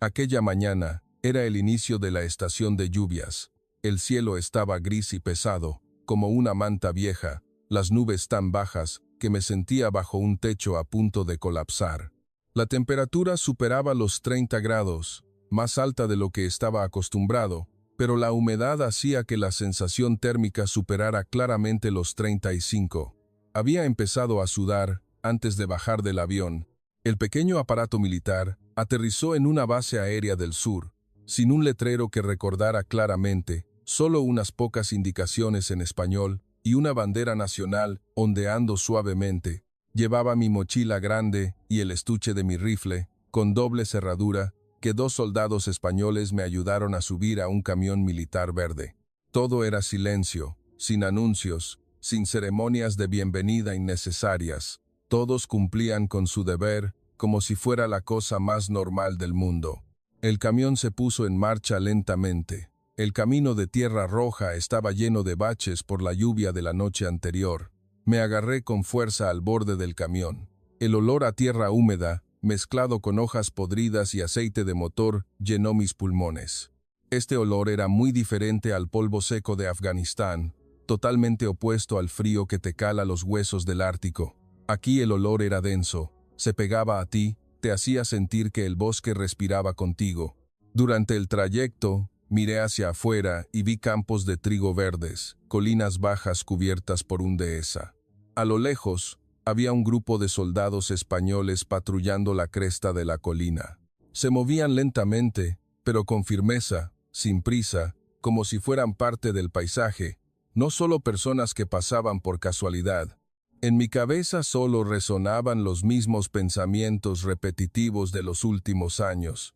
Aquella mañana era el inicio de la estación de lluvias. El cielo estaba gris y pesado, como una manta vieja, las nubes tan bajas que me sentía bajo un techo a punto de colapsar. La temperatura superaba los 30 grados, más alta de lo que estaba acostumbrado, pero la humedad hacía que la sensación térmica superara claramente los 35. Había empezado a sudar antes de bajar del avión. El pequeño aparato militar aterrizó en una base aérea del sur, sin un letrero que recordara claramente, solo unas pocas indicaciones en español y una bandera nacional ondeando suavemente. Llevaba mi mochila grande y el estuche de mi rifle, con doble cerradura, que 2 soldados españoles me ayudaron a subir a un camión militar verde. Todo era silencio, sin anuncios, sin ceremonias de bienvenida innecesarias. Todos cumplían con su deber, como si fuera la cosa más normal del mundo. El camión se puso en marcha lentamente. El camino de tierra roja estaba lleno de baches por la lluvia de la noche anterior. Me agarré con fuerza al borde del camión. El olor a tierra húmeda, mezclado con hojas podridas y aceite de motor, llenó mis pulmones. Este olor era muy diferente al polvo seco de Afganistán, totalmente opuesto al frío que te cala los huesos del Ártico. Aquí el olor era denso, se pegaba a ti, te hacía sentir que el bosque respiraba contigo. Durante el trayecto, miré hacia afuera y vi campos de trigo verdes, colinas bajas cubiertas por un dehesa. A lo lejos, había un grupo de soldados españoles patrullando la cresta de la colina. Se movían lentamente, pero con firmeza, sin prisa, como si fueran parte del paisaje, no solo personas que pasaban por casualidad. En mi cabeza solo resonaban los mismos pensamientos repetitivos de los últimos años.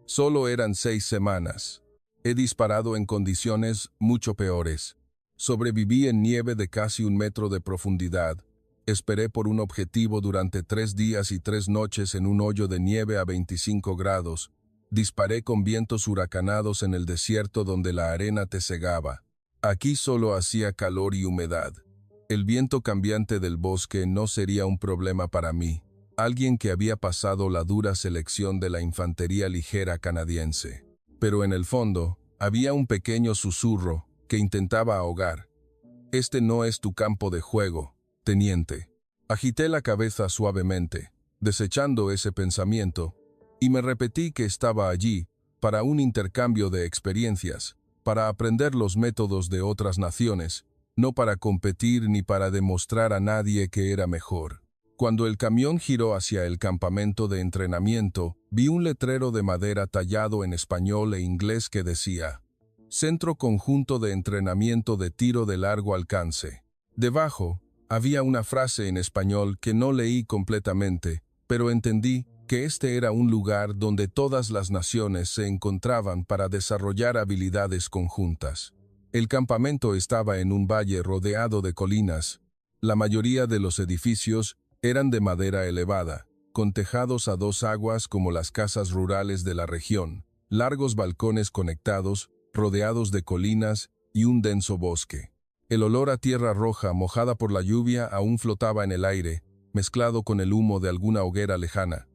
Solo eran 6 semanas. He disparado en condiciones mucho peores. Sobreviví en nieve de casi 1 metro de profundidad. Esperé por un objetivo durante 3 días y 3 noches en un hoyo de nieve a 25 grados. Disparé con vientos huracanados en el desierto donde la arena te cegaba. Aquí solo hacía calor y humedad. El viento cambiante del bosque no sería un problema para mí, alguien que había pasado la dura selección de la infantería ligera canadiense. Pero en el fondo, había un pequeño susurro que intentaba ahogar. Este no es tu campo de juego, teniente. Agité la cabeza suavemente, desechando ese pensamiento, y me repetí que estaba allí para un intercambio de experiencias, para aprender los métodos de otras naciones, no para competir ni para demostrar a nadie que era mejor. Cuando el camión giró hacia el campamento de entrenamiento, vi un letrero de madera tallado en español e inglés que decía: Centro Conjunto de Entrenamiento de Tiro de Largo Alcance. Debajo, había una frase en español que no leí completamente, pero entendí que este era un lugar donde todas las naciones se encontraban para desarrollar habilidades conjuntas. El campamento estaba en un valle rodeado de colinas. La mayoría de los edificios eran de madera elevada, con tejados a 2 aguas como las casas rurales de la región, largos balcones conectados, rodeados de colinas y un denso bosque. El olor a tierra roja mojada por la lluvia aún flotaba en el aire, mezclado con el humo de alguna hoguera lejana.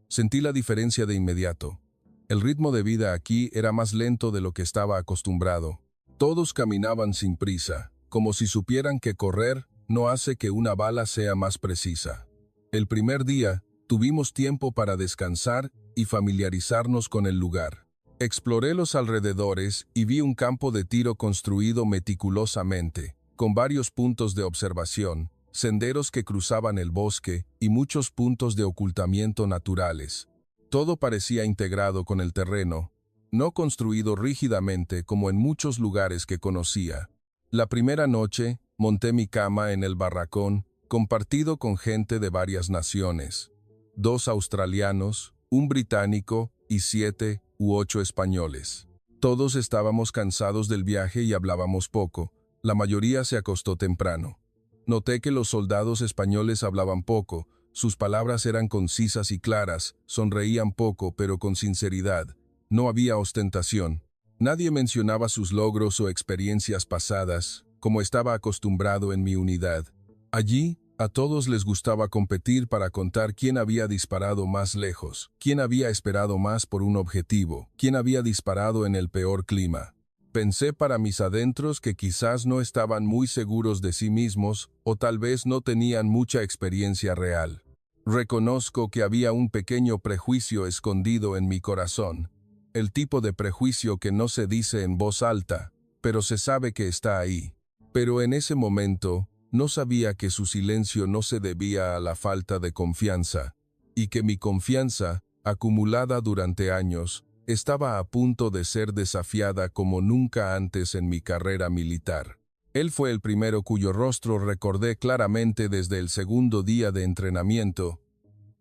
Sentí la diferencia de inmediato. El ritmo de vida aquí era más lento de lo que estaba acostumbrado. Todos caminaban sin prisa, como si supieran que correr no hace que una bala sea más precisa. El primer día, tuvimos tiempo para descansar y familiarizarnos con el lugar. Exploré los alrededores y vi un campo de tiro construido meticulosamente, con varios puntos de observación, senderos que cruzaban el bosque y muchos puntos de ocultamiento naturales. Todo parecía integrado con el terreno, no construido rígidamente como en muchos lugares que conocía. La primera noche, monté mi cama en el barracón, compartido con gente de varias naciones. 2 australianos, un británico y 7 u 8 españoles. Todos estábamos cansados del viaje y hablábamos poco. La mayoría se acostó temprano. Noté que los soldados españoles hablaban poco, sus palabras eran concisas y claras, sonreían poco pero con sinceridad. No había ostentación. Nadie mencionaba sus logros o experiencias pasadas, como estaba acostumbrado en mi unidad. Allí, A todos les gustaba competir para contar quién había disparado más lejos, quién había esperado más por un objetivo, quién había disparado en el peor clima. Pensé para mis adentros que quizás no estaban muy seguros de sí mismos o tal vez no tenían mucha experiencia real. Reconozco que había un pequeño prejuicio escondido en mi corazón, el tipo de prejuicio que no se dice en voz alta, pero se sabe que está ahí. Pero en ese momento, no sabía que su silencio no se debía a la falta de confianza, y que mi confianza, acumulada durante años, estaba a punto de ser desafiada como nunca antes en mi carrera militar. Él fue el primero cuyo rostro recordé claramente desde el segundo día de entrenamiento.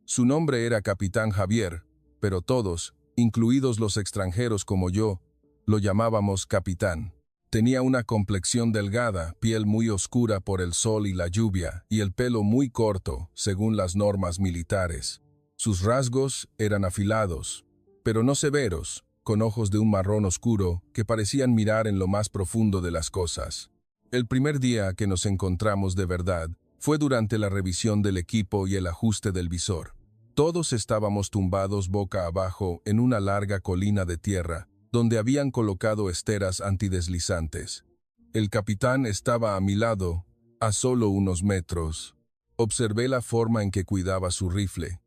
Su nombre era Capitán Javier, pero todos, incluidos los extranjeros como yo, lo llamábamos Capitán. Tenía una complexión delgada, piel muy oscura por el sol y la lluvia, y el pelo muy corto, según las normas militares. Sus rasgos eran afilados, pero no severos, con ojos de un marrón oscuro que parecían mirar en lo más profundo de las cosas. El primer día que nos encontramos de verdad fue durante la revisión del equipo y el ajuste del visor. Todos estábamos tumbados boca abajo en una larga colina de tierra, donde habían colocado esteras antideslizantes. El capitán estaba a mi lado, a solo unos metros. Observé la forma en que cuidaba su rifle.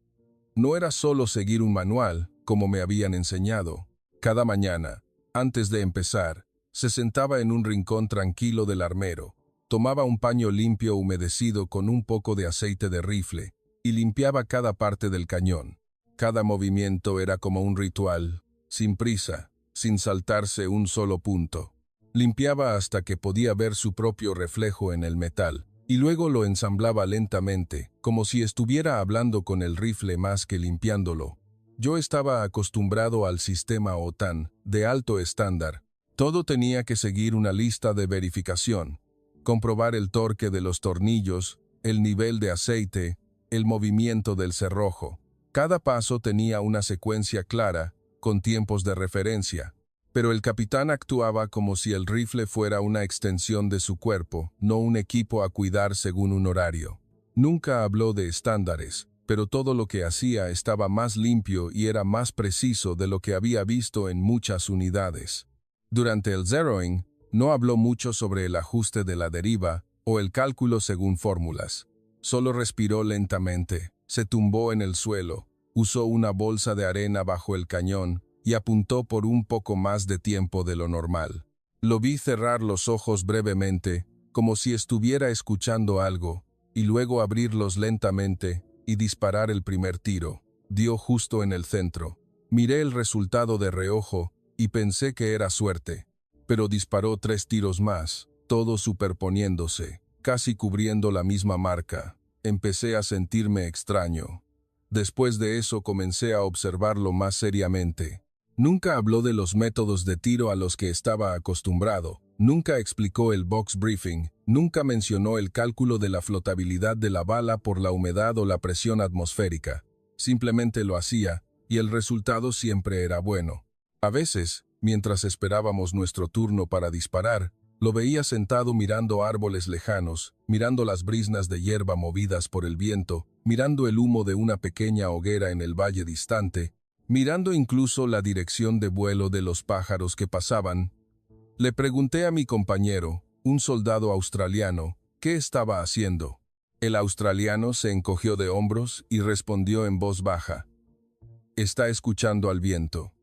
No era solo seguir un manual, como me habían enseñado. Cada mañana, antes de empezar, se sentaba en un rincón tranquilo del armero, tomaba un paño limpio humedecido con un poco de aceite de rifle y limpiaba cada parte del cañón. Cada movimiento era como un ritual, sin prisa, sin saltarse un solo punto. Limpiaba hasta que podía ver su propio reflejo en el metal, y luego lo ensamblaba lentamente, como si estuviera hablando con el rifle más que limpiándolo. Yo estaba acostumbrado al sistema OTAN, de alto estándar. Todo tenía que seguir una lista de verificación, comprobar el torque de los tornillos, el nivel de aceite, el movimiento del cerrojo. Cada paso tenía una secuencia clara, con tiempos de referencia, pero el capitán actuaba como si el rifle fuera una extensión de su cuerpo, no un equipo a cuidar según un horario. Nunca habló de estándares, pero todo lo que hacía estaba más limpio y era más preciso de lo que había visto en muchas unidades. Durante el zeroing, no habló mucho sobre el ajuste de la deriva o el cálculo según fórmulas. Solo respiró lentamente, se tumbó en el suelo, usó una bolsa de arena bajo el cañón y apuntó por un poco más de tiempo de lo normal. Lo vi cerrar los ojos brevemente, como si estuviera escuchando algo, y luego abrirlos lentamente y disparar el primer tiro. Dio justo en el centro. Miré el resultado de reojo y pensé que era suerte, pero disparó 3 tiros más, todos superponiéndose, casi cubriendo la misma marca. Empecé a sentirme extraño. Después de eso comencé a observarlo más seriamente. Nunca habló de los métodos de tiro a los que estaba acostumbrado, nunca explicó el box briefing, nunca mencionó el cálculo de la flotabilidad de la bala por la humedad o la presión atmosférica. Simplemente lo hacía, y el resultado siempre era bueno. A veces, mientras esperábamos nuestro turno para disparar, lo veía sentado mirando árboles lejanos, mirando las briznas de hierba movidas por el viento, mirando el humo de una pequeña hoguera en el valle distante, mirando incluso la dirección de vuelo de los pájaros que pasaban. Le pregunté a mi compañero, un soldado australiano, qué estaba haciendo. El australiano se encogió de hombros y respondió en voz baja: «Está escuchando al viento».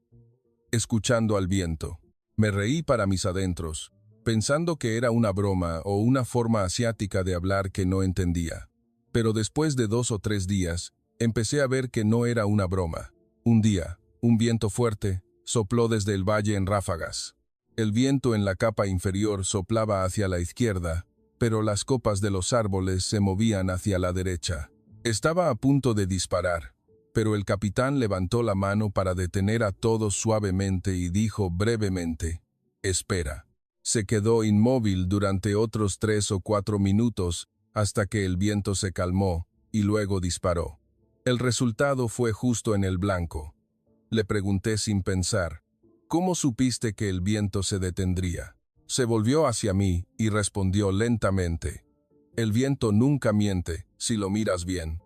Escuchando al viento. Me reí para mis adentros, pensando que era una broma o una forma asiática de hablar que no entendía. Pero después de 2 o 3 días, empecé a ver que no era una broma. Un día, un viento fuerte sopló desde el valle en ráfagas. El viento en la capa inferior soplaba hacia la izquierda, pero las copas de los árboles se movían hacia la derecha. Estaba a punto de disparar, pero el capitán levantó la mano para detener a todos suavemente y dijo brevemente: «Espera». Se quedó inmóvil durante otros 3 o 4 minutos hasta que el viento se calmó y luego disparó. El resultado fue justo en el blanco. Le pregunté sin pensar: «¿Cómo supiste que el viento se detendría?». Se volvió hacia mí y respondió lentamente: El viento nunca miente, si lo miras bien.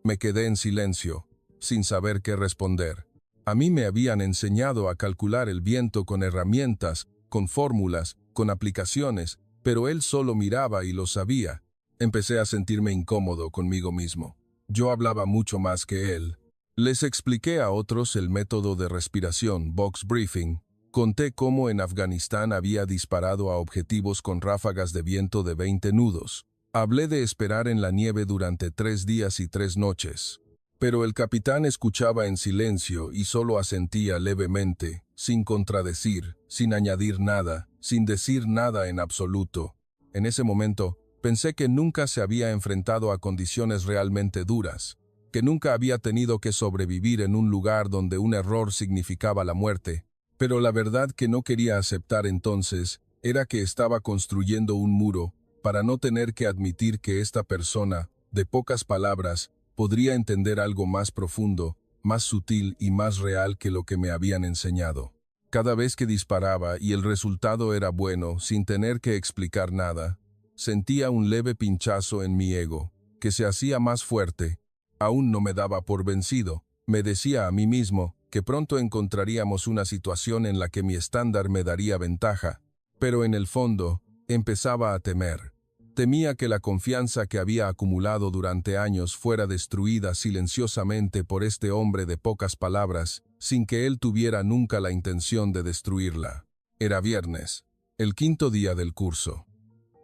Me quedé en silencio, sin saber qué responder. A mí me habían enseñado a calcular el viento con herramientas, con fórmulas, con aplicaciones, pero él solo miraba y lo sabía. Empecé a sentirme incómodo conmigo mismo. Yo hablaba mucho más que él. Les expliqué a otros el método de respiración, box breathing. Conté cómo en Afganistán había disparado a objetivos con ráfagas de viento de 20 nudos. Hablé de esperar en la nieve durante 3 días y 3 noches. Pero el capitán escuchaba en silencio y solo asentía levemente, sin contradecir, sin añadir nada, sin decir nada en absoluto. En ese momento, pensé que nunca se había enfrentado a condiciones realmente duras, que nunca había tenido que sobrevivir en un lugar donde un error significaba la muerte. Pero la verdad que no quería aceptar entonces era que estaba construyendo un muro para no tener que admitir que esta persona, de pocas palabras, podría entender algo más profundo, más sutil y más real que lo que me habían enseñado. Cada vez que disparaba y el resultado era bueno, sin tener que explicar nada, sentía un leve pinchazo en mi ego, que se hacía más fuerte. Aún no me daba por vencido. Me decía a mí mismo que pronto encontraríamos una situación en la que mi estándar me daría ventaja, pero en el fondo empezaba a temer. Temía que la confianza que había acumulado durante años fuera destruida silenciosamente por este hombre de pocas palabras, sin que él tuviera nunca la intención de destruirla. Era viernes, el 5.º día del curso.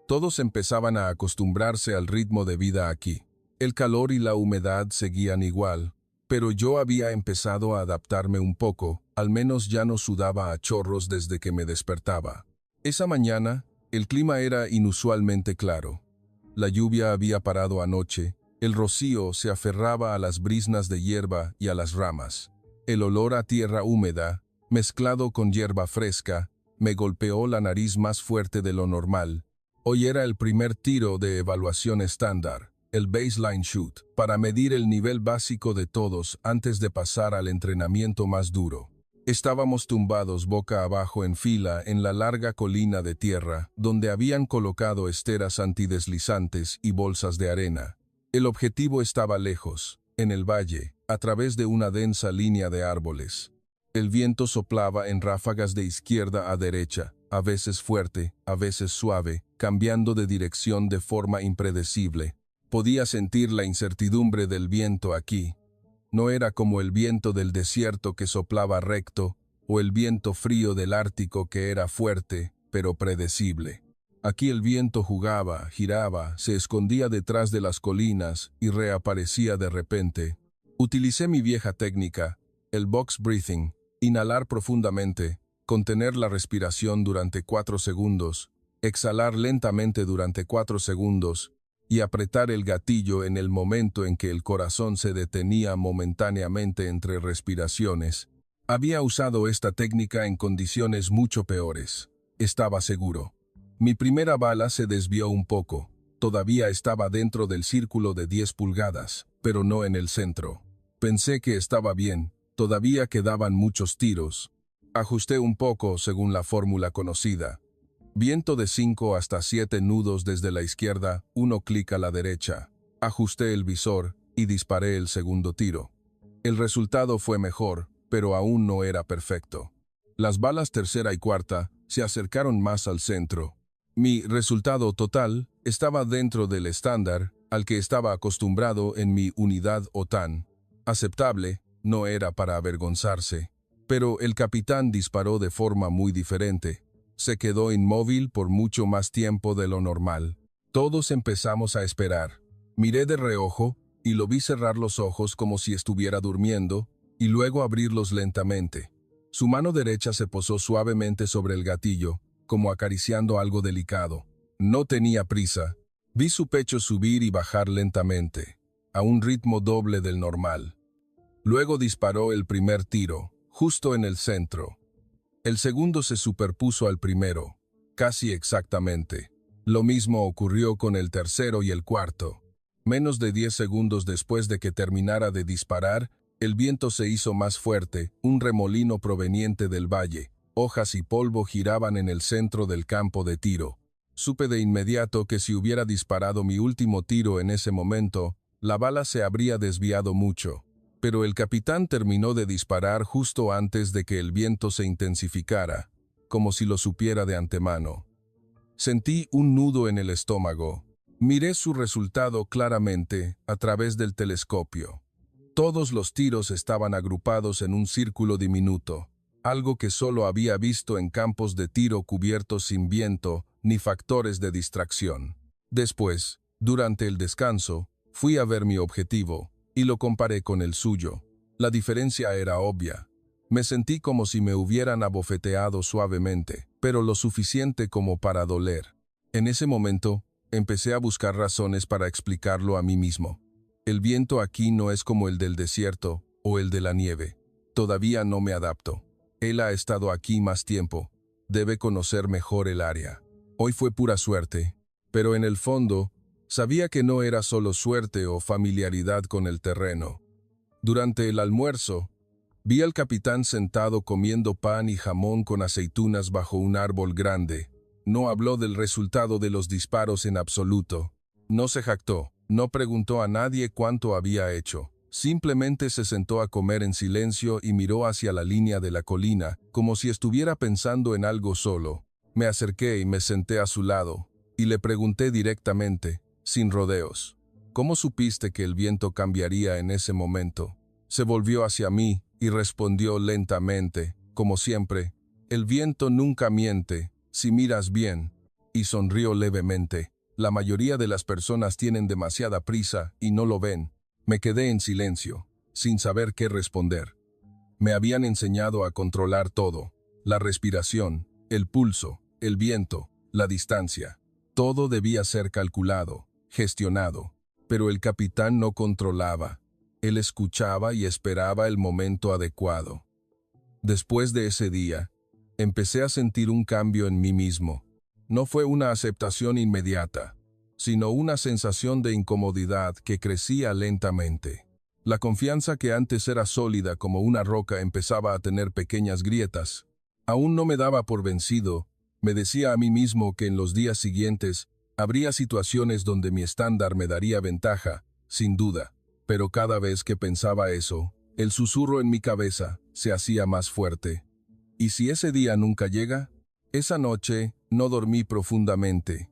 Todos empezaban a acostumbrarse al ritmo de vida aquí. El calor y la humedad seguían igual, pero yo había empezado a adaptarme un poco, al menos ya no sudaba a chorros desde que me despertaba. Esa mañana, el clima era inusualmente claro. La lluvia había parado anoche, el rocío se aferraba a las briznas de hierba y a las ramas. El olor a tierra húmeda, mezclado con hierba fresca, me golpeó la nariz más fuerte de lo normal. Hoy era el primer tiro de evaluación estándar, el baseline shoot, para medir el nivel básico de todos antes de pasar al entrenamiento más duro. Estábamos tumbados boca abajo en fila en la larga colina de tierra, donde habían colocado esteras antideslizantes y bolsas de arena. El objetivo estaba lejos, en el valle, a través de una densa línea de árboles. El viento soplaba en ráfagas de izquierda a derecha, a veces fuerte, a veces suave, cambiando de dirección de forma impredecible. Podía sentir la incertidumbre del viento aquí. No era como el viento del desierto que soplaba recto, o el viento frío del Ártico que era fuerte, pero predecible. Aquí el viento jugaba, giraba, se escondía detrás de las colinas y reaparecía de repente. Utilicé mi vieja técnica, el box breathing, inhalar profundamente, contener la respiración durante 4 segundos, exhalar lentamente durante 4 segundos, y apretar el gatillo en el momento en que el corazón se detenía momentáneamente entre respiraciones. Había usado esta técnica en condiciones mucho peores. Estaba seguro. Mi primera bala se desvió un poco. Todavía estaba dentro del círculo de 10 pulgadas, pero no en el centro. Pensé que estaba bien. Todavía quedaban muchos tiros. Ajusté un poco según la fórmula conocida. Viento de 5 hasta 7 nudos desde la izquierda, 1 clic a la derecha. Ajusté el visor y disparé el segundo tiro. El resultado fue mejor, pero aún no era perfecto. Las balas tercera y cuarta se acercaron más al centro. Mi resultado total estaba dentro del estándar al que estaba acostumbrado en mi unidad OTAN. Aceptable, no era para avergonzarse. Pero el capitán disparó de forma muy diferente. Se quedó inmóvil por mucho más tiempo de lo normal. Todos empezamos a esperar. Miré de reojo y lo vi cerrar los ojos como si estuviera durmiendo y luego abrirlos lentamente. Su mano derecha se posó suavemente sobre el gatillo, como acariciando algo delicado. No tenía prisa. Vi su pecho subir y bajar lentamente, a un ritmo doble del normal. Luego disparó el primer tiro, justo en el centro. El segundo se superpuso al primero, casi exactamente. Lo mismo ocurrió con el tercero y el cuarto. Menos de 10 segundos después de que terminara de disparar, el viento se hizo más fuerte, un remolino proveniente del valle. Hojas y polvo giraban en el centro del campo de tiro. Supe de inmediato que si hubiera disparado mi último tiro en ese momento, la bala se habría desviado mucho. Pero el capitán terminó de disparar justo antes de que el viento se intensificara, como si lo supiera de antemano. Sentí un nudo en el estómago. Miré su resultado claramente a través del telescopio. Todos los tiros estaban agrupados en un círculo diminuto, algo que solo había visto en campos de tiro cubiertos sin viento ni factores de distracción. Después, durante el descanso, fui a ver mi objetivo y lo comparé con el suyo. La diferencia era obvia. Me sentí como si me hubieran abofeteado suavemente, pero lo suficiente como para doler. En ese momento, empecé a buscar razones para explicarlo a mí mismo. El viento aquí no es como el del desierto o el de la nieve. Todavía no me adapto. Él ha estado aquí más tiempo. Debe conocer mejor el área. Hoy fue pura suerte, pero en el fondo, sabía que no era solo suerte o familiaridad con el terreno. Durante el almuerzo, vi al capitán sentado comiendo pan y jamón con aceitunas bajo un árbol grande. No habló del resultado de los disparos en absoluto. No se jactó, no preguntó a nadie cuánto había hecho. Simplemente se sentó a comer en silencio y miró hacia la línea de la colina, como si estuviera pensando en algo solo. Me acerqué y me senté a su lado, y le pregunté directamente, sin rodeos, ¿cómo supiste que el viento cambiaría en ese momento? Se volvió hacia mí y respondió lentamente, como siempre, el viento nunca miente, si miras bien, y sonrió levemente. La mayoría de las personas tienen demasiada prisa y no lo ven. Me quedé en silencio, sin saber qué responder. Me habían enseñado a controlar todo, la respiración, el pulso, el viento, la distancia. Todo debía ser calculado, gestionado, pero el capitán no controlaba. Él escuchaba y esperaba el momento adecuado. Después de ese día, empecé a sentir un cambio en mí mismo. No fue una aceptación inmediata, sino una sensación de incomodidad que crecía lentamente. La confianza que antes era sólida como una roca empezaba a tener pequeñas grietas. Aún no me daba por vencido. Me decía a mí mismo que en los días siguientes habría situaciones donde mi estándar me daría ventaja, sin duda. Pero cada vez que pensaba eso, el susurro en mi cabeza se hacía más fuerte. ¿Y si ese día nunca llega? Esa noche no dormí profundamente.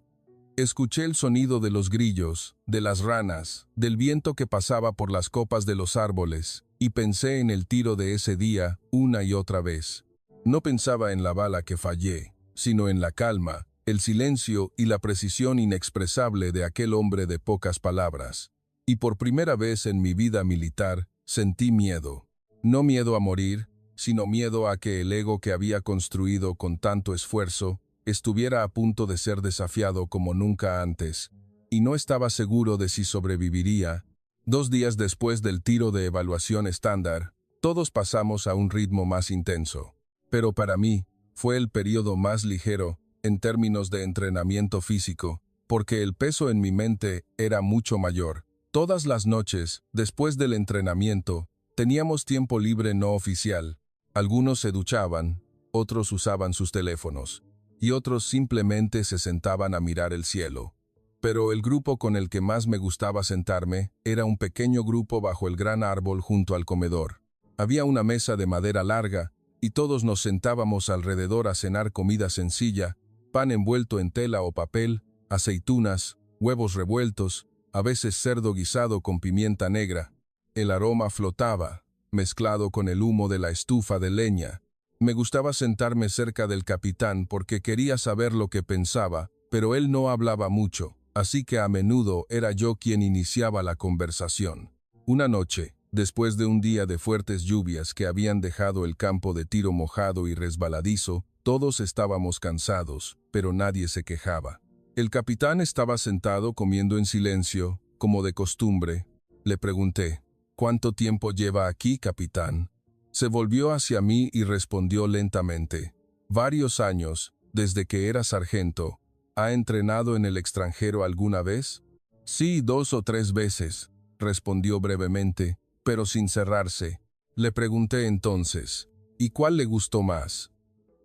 Escuché el sonido de los grillos, de las ranas, del viento que pasaba por las copas de los árboles, y pensé en el tiro de ese día una y otra vez. No pensaba en la bala que fallé, sino en la calma, el silencio y la precisión inexpresable de aquel hombre de pocas palabras. Y por primera vez en mi vida militar, sentí miedo. No miedo a morir, sino miedo a que el ego que había construido con tanto esfuerzo estuviera a punto de ser desafiado como nunca antes, y no estaba seguro de si sobreviviría. 2 días después del tiro de evaluación estándar, todos pasamos a un ritmo más intenso. Pero para mí, fue el periodo más ligero, en términos de entrenamiento físico, porque el peso en mi mente era mucho mayor. Todas las noches, después del entrenamiento, teníamos tiempo libre no oficial. Algunos se duchaban, otros usaban sus teléfonos, y otros simplemente se sentaban a mirar el cielo. Pero el grupo con el que más me gustaba sentarme era un pequeño grupo bajo el gran árbol junto al comedor. Había una mesa de madera larga, y todos nos sentábamos alrededor a cenar comida sencilla, pan envuelto en tela o papel, aceitunas, huevos revueltos, a veces cerdo guisado con pimienta negra. El aroma flotaba, mezclado con el humo de la estufa de leña. Me gustaba sentarme cerca del capitán porque quería saber lo que pensaba, pero él no hablaba mucho, así que a menudo era yo quien iniciaba la conversación. Una noche, después de un día de fuertes lluvias que habían dejado el campo de tiro mojado y resbaladizo, todos estábamos cansados, pero nadie se quejaba. El capitán estaba sentado comiendo en silencio, como de costumbre. Le pregunté, ¿cuánto tiempo lleva aquí, capitán? Se volvió hacia mí y respondió lentamente, varios años, desde que era sargento. ¿Ha entrenado en el extranjero alguna vez? Sí, 2 o 3 veces, respondió brevemente, pero sin cerrarse. Le pregunté entonces, ¿y cuál le gustó más?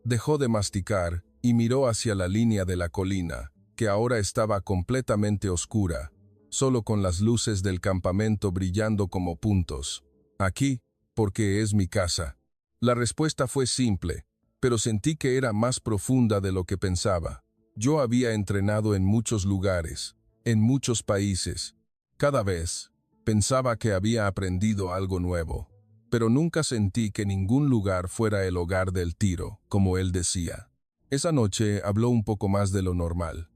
Dejó de masticar y miró hacia la línea de la colina. que ahora estaba completamente oscura, solo con las luces del campamento brillando como puntos. Aquí, porque es mi casa. La respuesta fue simple, pero sentí que era más profunda de lo que pensaba. Yo había entrenado en muchos lugares, en muchos países. Cada vez, pensaba que había aprendido algo nuevo, pero nunca sentí que ningún lugar fuera el hogar del tiro, como él decía. Esa noche habló un poco más de lo normal.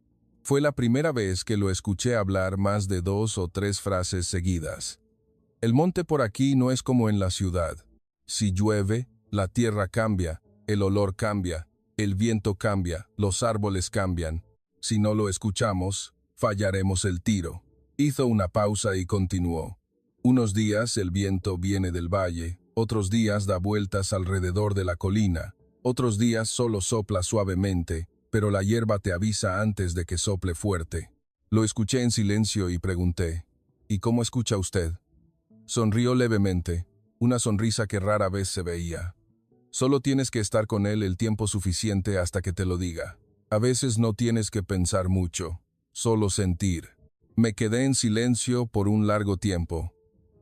Fue la primera vez que lo escuché hablar más de 2 o 3 frases seguidas. El monte por aquí no es como en la ciudad. Si llueve, la tierra cambia, el olor cambia, el viento cambia, los árboles cambian. Si no lo escuchamos, fallaremos el tiro. Hizo una pausa y continuó. Unos días el viento viene del valle, otros días da vueltas alrededor de la colina, otros días solo sopla suavemente, pero la hierba te avisa antes de que sople fuerte. Lo escuché en silencio y pregunté, ¿y cómo escucha usted? Sonrió levemente, una sonrisa que rara vez se veía. Solo tienes que estar con él el tiempo suficiente hasta que te lo diga. A veces no tienes que pensar mucho, solo sentir. Me quedé en silencio por un largo tiempo.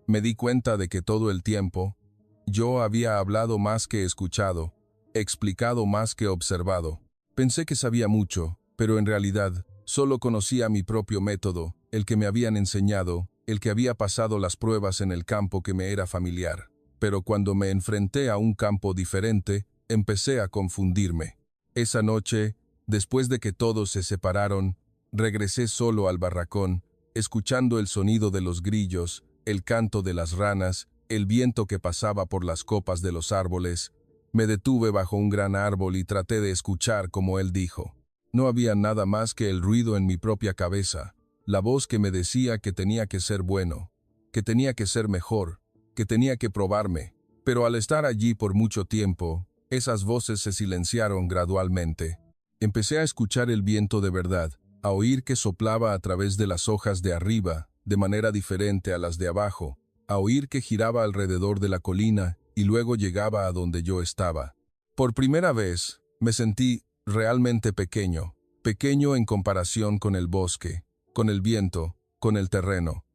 Me di cuenta de que todo el tiempo, yo había hablado más que escuchado, explicado más que observado. Pensé que sabía mucho, pero en realidad, solo conocía mi propio método, el que me habían enseñado, el que había pasado las pruebas en el campo que me era familiar. Pero cuando me enfrenté a un campo diferente, empecé a confundirme. Esa noche, después de que todos se separaron, regresé solo al barracón, escuchando el sonido de los grillos, el canto de las ranas, el viento que pasaba por las copas de los árboles. Me detuve bajo un gran árbol y traté de escuchar como él dijo. No había nada más que el ruido en mi propia cabeza, la voz que me decía que tenía que ser bueno, que tenía que ser mejor, que tenía que probarme. Pero al estar allí por mucho tiempo, esas voces se silenciaron gradualmente. Empecé a escuchar el viento de verdad, a oír que soplaba a través de las hojas de arriba, de manera diferente a las de abajo, a oír que giraba alrededor de la colina y luego llegaba a donde yo estaba. Por primera vez, me sentí realmente pequeño, pequeño en comparación con el bosque, con el viento, con el terreno.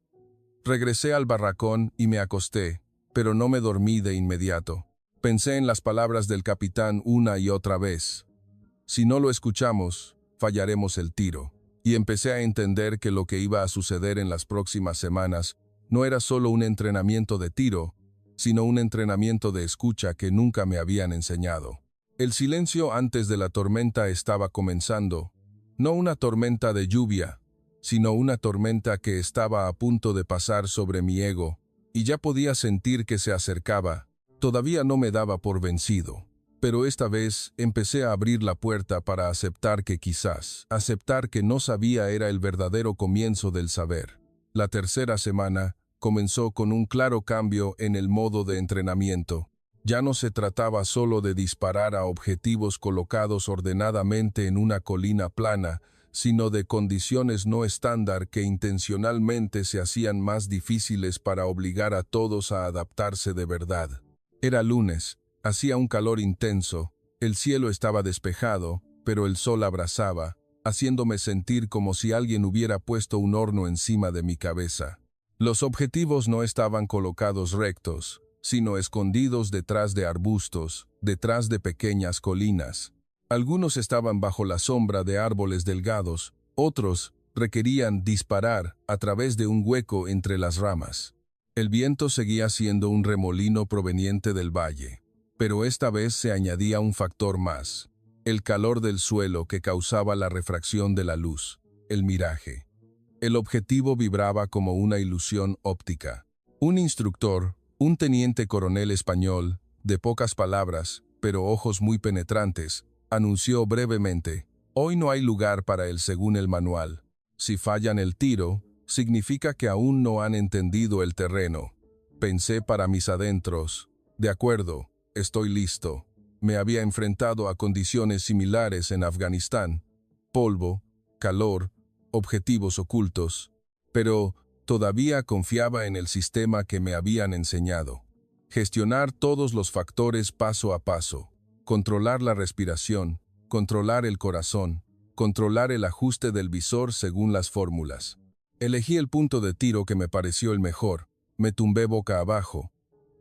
Regresé al barracón y me acosté, pero no me dormí de inmediato. Pensé en las palabras del capitán una y otra vez. Si no lo escuchamos, fallaremos el tiro. Y empecé a entender que lo que iba a suceder en las próximas semanas no era solo un entrenamiento de tiro, sino un entrenamiento de escucha que nunca me habían enseñado. El silencio antes de la tormenta estaba comenzando, no una tormenta de lluvia, sino una tormenta que estaba a punto de pasar sobre mi ego, y ya podía sentir que se acercaba. Todavía no me daba por vencido. Pero esta vez empecé a abrir la puerta para aceptar que quizás, aceptar que no sabía era el verdadero comienzo del saber. La tercera semana comenzó con un claro cambio en el modo de entrenamiento. Ya no se trataba solo de disparar a objetivos colocados ordenadamente en una colina plana, sino de condiciones no estándar que intencionalmente se hacían más difíciles para obligar a todos a adaptarse de verdad. Era lunes. Hacía un calor intenso, el cielo estaba despejado, pero el sol abrasaba, haciéndome sentir como si alguien hubiera puesto un horno encima de mi cabeza. Los objetivos no estaban colocados rectos, sino escondidos detrás de arbustos, detrás de pequeñas colinas. Algunos estaban bajo la sombra de árboles delgados, otros requerían disparar a través de un hueco entre las ramas. El viento seguía siendo un remolino proveniente del valle. Pero esta vez se añadía un factor más, el calor del suelo que causaba la refracción de la luz, el miraje. El objetivo vibraba como una ilusión óptica. Un instructor, un teniente coronel español, de pocas palabras, pero ojos muy penetrantes, anunció brevemente, «Hoy no hay lugar para él según el manual. Si fallan el tiro, significa que aún no han entendido el terreno». Pensé para mis adentros, «De acuerdo. Estoy listo». Me había enfrentado a condiciones similares en Afganistán. Polvo, calor, objetivos ocultos. Pero todavía confiaba en el sistema que me habían enseñado. Gestionar todos los factores paso a paso. Controlar la respiración, controlar el corazón, controlar el ajuste del visor según las fórmulas. Elegí el punto de tiro que me pareció el mejor, me tumbé boca abajo,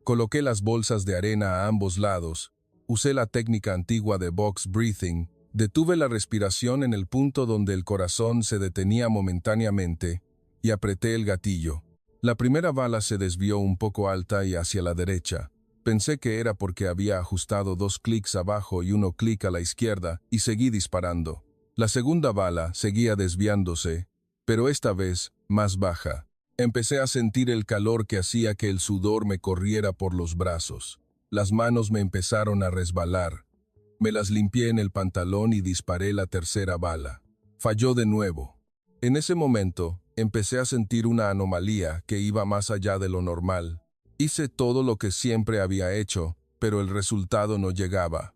coloqué las bolsas de arena a ambos lados, usé la técnica antigua de box breathing, detuve la respiración en el punto donde el corazón se detenía momentáneamente y apreté el gatillo. La primera bala se desvió un poco alta y hacia la derecha. Pensé que era porque había ajustado 2 clics abajo y 1 clic a la izquierda y seguí disparando. La segunda bala seguía desviándose, pero esta vez más baja. Empecé a sentir el calor que hacía que el sudor me corriera por los brazos. Las manos me empezaron a resbalar. Me las limpié en el pantalón y disparé la tercera bala. Falló de nuevo. En ese momento, empecé a sentir una anomalía que iba más allá de lo normal. Hice todo lo que siempre había hecho, pero el resultado no llegaba.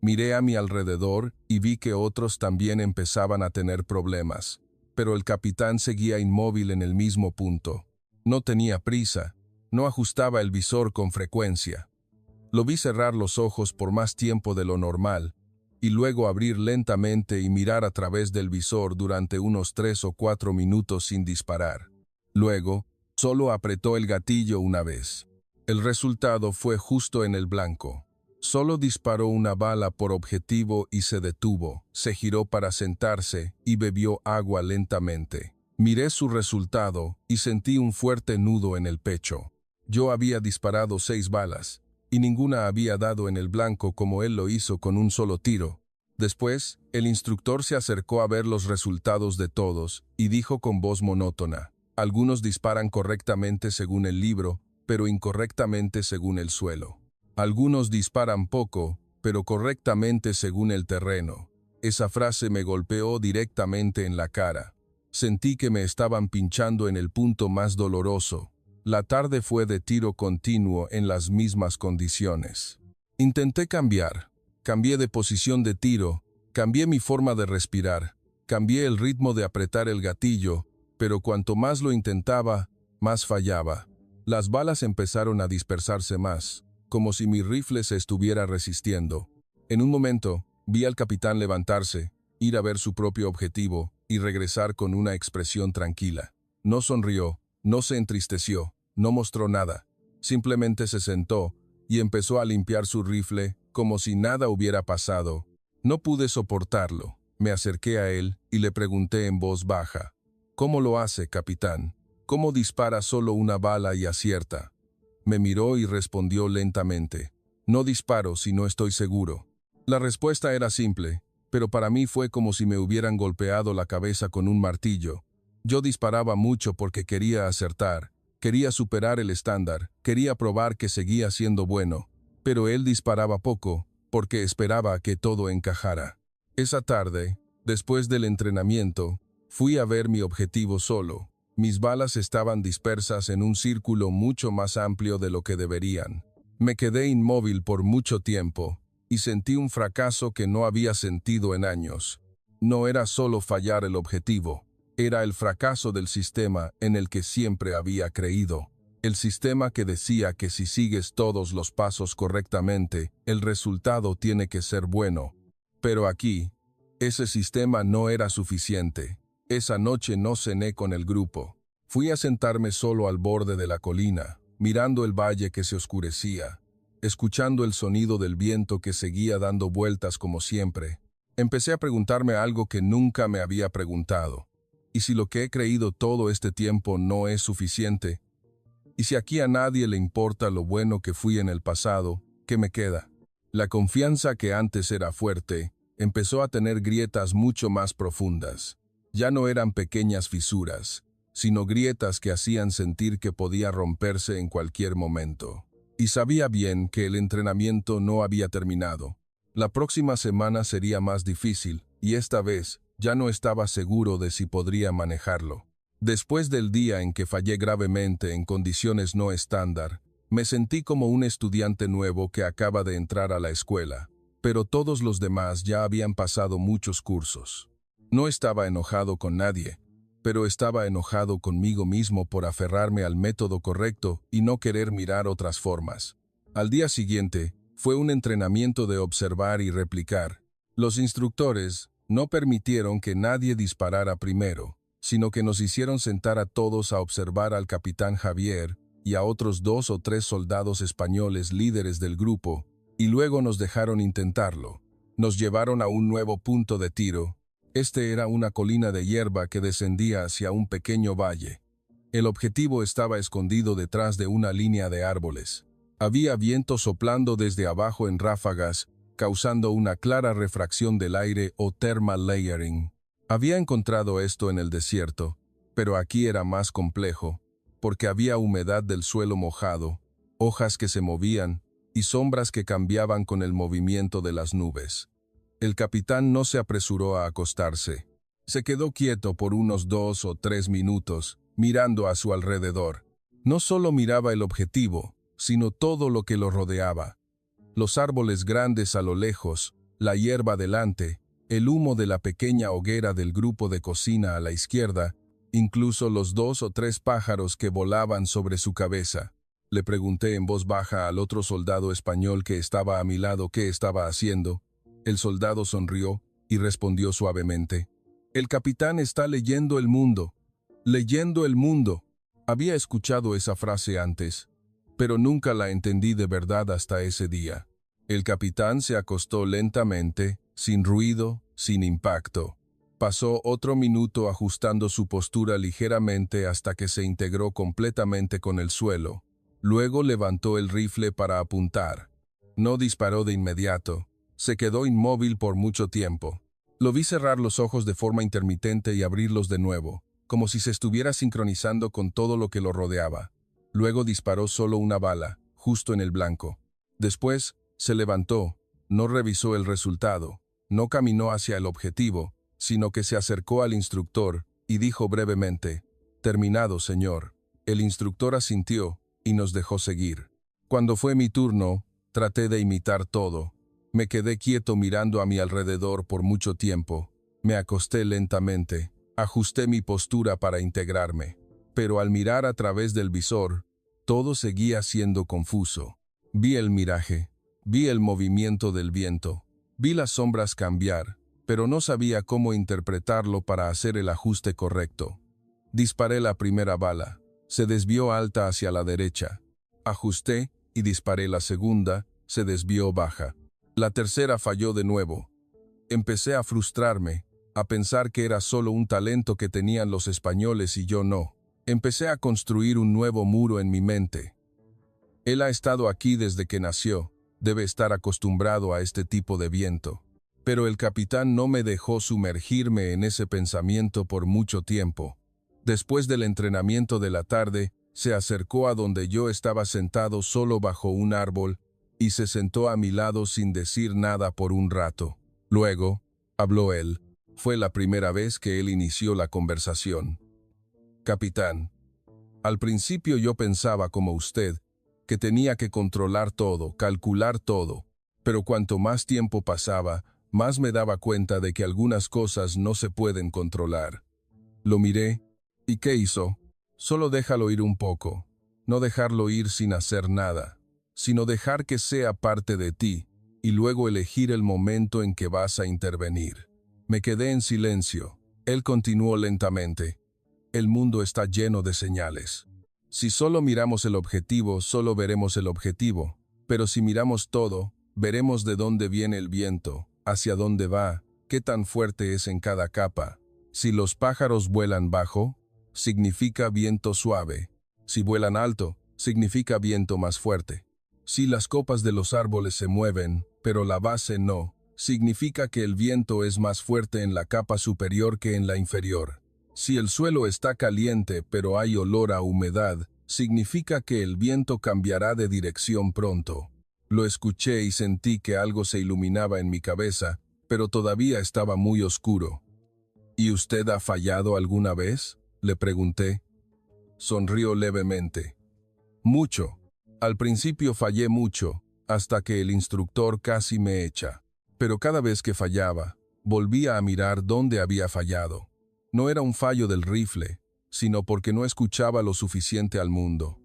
Miré a mi alrededor y vi que otros también empezaban a tener problemas, pero el capitán seguía inmóvil en el mismo punto. No tenía prisa, no ajustaba el visor con frecuencia. Lo vi cerrar los ojos por más tiempo de lo normal, y luego abrir lentamente y mirar a través del visor durante unos 3 o 4 minutos sin disparar. Luego, solo apretó el gatillo una vez. El resultado fue justo en el blanco. Solo disparó una bala por objetivo y se detuvo, se giró para sentarse y bebió agua lentamente. Miré su resultado y sentí un fuerte nudo en el pecho. Yo había disparado 6 balas, y ninguna había dado en el blanco como él lo hizo con un solo tiro. Después, el instructor se acercó a ver los resultados de todos y dijo con voz monótona: algunos disparan correctamente según el libro, pero incorrectamente según el suelo. Algunos disparan poco, pero correctamente según el terreno. Esa frase me golpeó directamente en la cara. Sentí que me estaban pinchando en el punto más doloroso. La tarde fue de tiro continuo en las mismas condiciones. Intenté cambiar. Cambié de posición de tiro, cambié mi forma de respirar, cambié el ritmo de apretar el gatillo, pero cuanto más lo intentaba, más fallaba. Las balas empezaron a dispersarse más, como si mi rifle se estuviera resistiendo. En un momento, vi al capitán levantarse, ir a ver su propio objetivo y regresar con una expresión tranquila. No sonrió, no se entristeció, no mostró nada. Simplemente se sentó y empezó a limpiar su rifle como si nada hubiera pasado. No pude soportarlo. Me acerqué a él y le pregunté en voz baja: ¿cómo lo hace, capitán? ¿Cómo dispara solo una bala y acierta? Me miró y respondió lentamente: no disparo si no estoy seguro. La respuesta era simple, pero para mí fue como si me hubieran golpeado la cabeza con un martillo. Yo disparaba mucho porque quería acertar, quería superar el estándar, quería probar que seguía siendo bueno, pero él disparaba poco porque esperaba que todo encajara. Esa tarde, después del entrenamiento, fui a ver mi objetivo solo. Mis balas estaban dispersas en un círculo mucho más amplio de lo que deberían. Me quedé inmóvil por mucho tiempo y sentí un fracaso que no había sentido en años. No era solo fallar el objetivo, era el fracaso del sistema en el que siempre había creído. El sistema que decía que si sigues todos los pasos correctamente, el resultado tiene que ser bueno. Pero aquí, ese sistema no era suficiente. Esa noche no cené con el grupo. Fui a sentarme solo al borde de la colina, mirando el valle que se oscurecía, escuchando el sonido del viento que seguía dando vueltas como siempre. Empecé a preguntarme algo que nunca me había preguntado. ¿Y si lo que he creído todo este tiempo no es suficiente? ¿Y si aquí a nadie le importa lo bueno que fui en el pasado, qué me queda? La confianza que antes era fuerte, empezó a tener grietas mucho más profundas. Ya no eran pequeñas fisuras, sino grietas que hacían sentir que podía romperse en cualquier momento. Y sabía bien que el entrenamiento no había terminado. La próxima semana sería más difícil, y esta vez ya no estaba seguro de si podría manejarlo. Después del día en que fallé gravemente en condiciones no estándar, me sentí como un estudiante nuevo que acaba de entrar a la escuela, pero todos los demás ya habían pasado muchos cursos. No estaba enojado con nadie, pero estaba enojado conmigo mismo por aferrarme al método correcto y no querer mirar otras formas. Al día siguiente, fue un entrenamiento de observar y replicar. Los instructores, No permitieron que nadie disparara primero, sino que nos hicieron sentar a todos a observar al capitán Javier y a otros 2 o 3 soldados españoles líderes del grupo, y luego nos dejaron intentarlo. Nos llevaron a un nuevo punto de tiro. Este era una colina de hierba que descendía hacia un pequeño valle. El objetivo estaba escondido detrás de una línea de árboles. Había viento soplando desde abajo en ráfagas, causando una clara refracción del aire o thermal layering. Había encontrado esto en el desierto, pero aquí era más complejo, porque había humedad del suelo mojado, hojas que se movían y sombras que cambiaban con el movimiento de las nubes. El capitán no se apresuró a acostarse. Se quedó quieto por unos 2 o 3 minutos, mirando a su alrededor. No solo miraba el objetivo, sino todo lo que lo rodeaba. Los árboles grandes a lo lejos, la hierba delante, el humo de la pequeña hoguera del grupo de cocina a la izquierda, incluso los 2 o 3 pájaros que volaban sobre su cabeza. Le pregunté en voz baja al otro soldado español que estaba a mi lado qué estaba haciendo. El soldado sonrió y respondió suavemente: «El capitán está leyendo el mundo. Leyendo el mundo». Había escuchado esa frase antes, pero nunca la entendí de verdad hasta ese día. El capitán se acostó lentamente, sin ruido, sin impacto. Pasó otro minuto ajustando su postura ligeramente hasta que se integró completamente con el suelo. Luego levantó el rifle para apuntar. No disparó de inmediato. Se quedó inmóvil por mucho tiempo. Lo vi cerrar los ojos de forma intermitente y abrirlos de nuevo, como si se estuviera sincronizando con todo lo que lo rodeaba. Luego disparó solo una bala, justo en el blanco. Después, se levantó, no revisó el resultado, no caminó hacia el objetivo, sino que se acercó al instructor y dijo brevemente: «Terminado, señor». El instructor asintió y nos dejó seguir. Cuando fue mi turno, traté de imitar todo. Me quedé quieto mirando a mi alrededor por mucho tiempo. Me acosté lentamente, ajusté mi postura para integrarme. Pero al mirar a través del visor, todo seguía siendo confuso. Vi el miraje, vi el movimiento del viento, vi las sombras cambiar, pero no sabía cómo interpretarlo para hacer el ajuste correcto. Disparé la primera bala. Se desvió alta hacia la derecha. Ajusté y disparé la segunda, se desvió baja. La tercera falló de nuevo. Empecé a frustrarme, a pensar que era solo un talento que tenían los españoles y yo no. Empecé a construir un nuevo muro en mi mente. Él ha estado aquí desde que nació, debe estar acostumbrado a este tipo de viento. Pero el capitán no me dejó sumergirme en ese pensamiento por mucho tiempo. Después del entrenamiento de la tarde, se acercó a donde yo estaba sentado solo bajo un árbol y se sentó a mi lado sin decir nada por un rato. Luego, habló él. Fue la primera vez que él inició la conversación. «Capitán, al principio yo pensaba como usted, que tenía que controlar todo, calcular todo, pero cuanto más tiempo pasaba, más me daba cuenta de que algunas cosas no se pueden controlar». Lo miré. ¿Y qué hizo? Solo déjalo ir un poco. No dejarlo ir sin hacer nada, sino dejar que sea parte de ti, y luego elegir el momento en que vas a intervenir. Me quedé en silencio. Él continuó lentamente. El mundo está lleno de señales. Si solo miramos el objetivo, solo veremos el objetivo. Pero si miramos todo, veremos de dónde viene el viento, hacia dónde va, qué tan fuerte es en cada capa. Si los pájaros vuelan bajo, significa viento suave. Si vuelan alto, significa viento más fuerte. Si las copas de los árboles se mueven, pero la base no, significa que el viento es más fuerte en la capa superior que en la inferior. Si el suelo está caliente pero hay olor a humedad, significa que el viento cambiará de dirección pronto. Lo escuché y sentí que algo se iluminaba en mi cabeza, pero todavía estaba muy oscuro. ¿Y usted ha fallado alguna vez?, le pregunté. Sonrió levemente. Mucho. Al principio fallé mucho, hasta que el instructor casi me echa. Pero cada vez que fallaba, volvía a mirar dónde había fallado. No era un fallo del rifle, sino porque no escuchaba lo suficiente al mundo.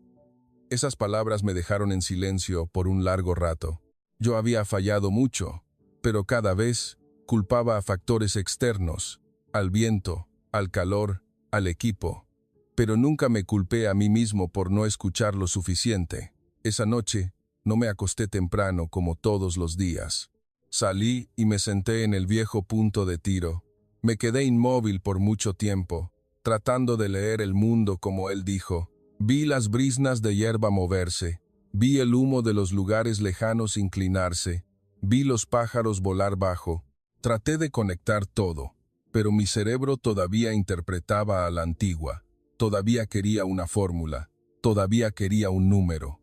Esas palabras me dejaron en silencio por un largo rato. Yo había fallado mucho, pero cada vez Culpaba a factores externos, al viento, al calor, al equipo. Pero nunca me culpé a mí mismo por no escuchar lo suficiente. Esa noche, no me acosté temprano como todos los días. Salí y me senté en el viejo punto de tiro. Me quedé inmóvil por mucho tiempo, tratando de leer el mundo como él dijo. Vi las briznas de hierba moverse, vi el humo de los lugares lejanos inclinarse, vi los pájaros volar bajo. Traté de conectar todo, pero mi cerebro todavía interpretaba a la antigua. Todavía quería una fórmula, todavía quería un número.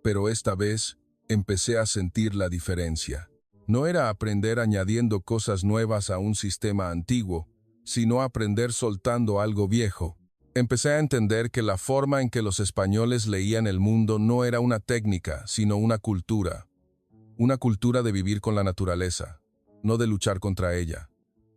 Pero esta vez, empecé a sentir la diferencia. No era aprender añadiendo cosas nuevas a un sistema antiguo, sino aprender soltando algo viejo. Empecé a entender que la forma en que los españoles leían el mundo no era una técnica, sino una cultura. Una cultura de vivir con la naturaleza, no de luchar contra ella.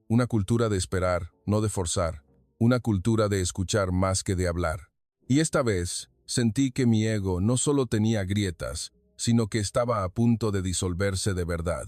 Una cultura de esperar, no de forzar. Una cultura de escuchar más que de hablar. Y esta vez, sentí que mi ego no solo tenía grietas, sino que estaba a punto de disolverse de verdad.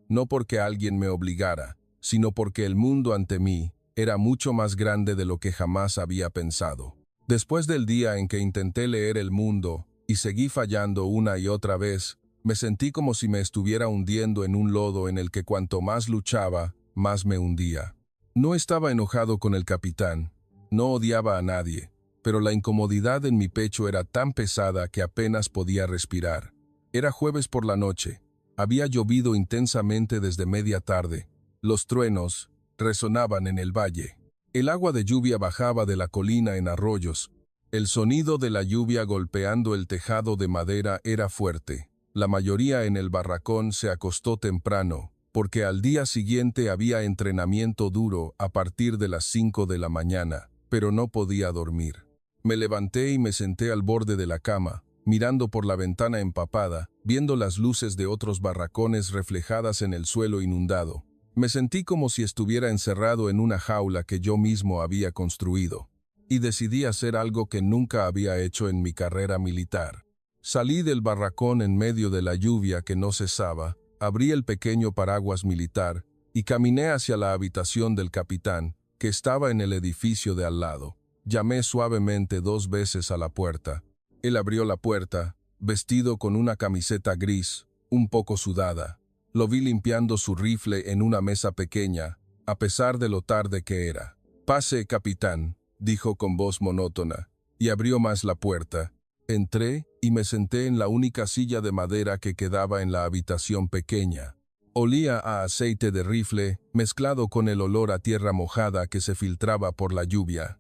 No porque alguien me obligara, sino porque el mundo ante mí era mucho más grande de lo que jamás había pensado. Después del día en que intenté leer el mundo y seguí fallando una y otra vez, me sentí como si me estuviera hundiendo en un lodo en el que cuanto más luchaba, más me hundía. No estaba enojado con el capitán, no odiaba a nadie, pero la incomodidad en mi pecho era tan pesada que apenas podía respirar. Era jueves por la noche, había llovido intensamente desde media tarde. Los truenos resonaban en el valle. El agua de lluvia bajaba de la colina en arroyos. El sonido de la lluvia golpeando el tejado de madera era fuerte. La mayoría en el barracón se acostó temprano, porque al día siguiente había entrenamiento duro a partir de las 5 de la mañana, pero no podía dormir. Me levanté y me senté al borde de la cama, mirando por la ventana empapada, viendo las luces de otros barracones reflejadas en el suelo inundado. Me sentí como si estuviera encerrado en una jaula que yo mismo había construido. Y decidí hacer algo que nunca había hecho en mi carrera militar. Salí del barracón en medio de la lluvia que no cesaba, abrí el pequeño paraguas militar y caminé hacia la habitación del capitán, que estaba en el edificio de al lado. Llamé suavemente 2 veces a la puerta. Él abrió la puerta, vestido con una camiseta gris, un poco sudada. Lo vi limpiando su rifle en una mesa pequeña, a pesar de lo tarde que era. «Pase, capitán», dijo con voz monótona, y abrió más la puerta. Entré y me senté en la única silla de madera que quedaba en la habitación pequeña. Olía a aceite de rifle, mezclado con el olor a tierra mojada que se filtraba por la lluvia.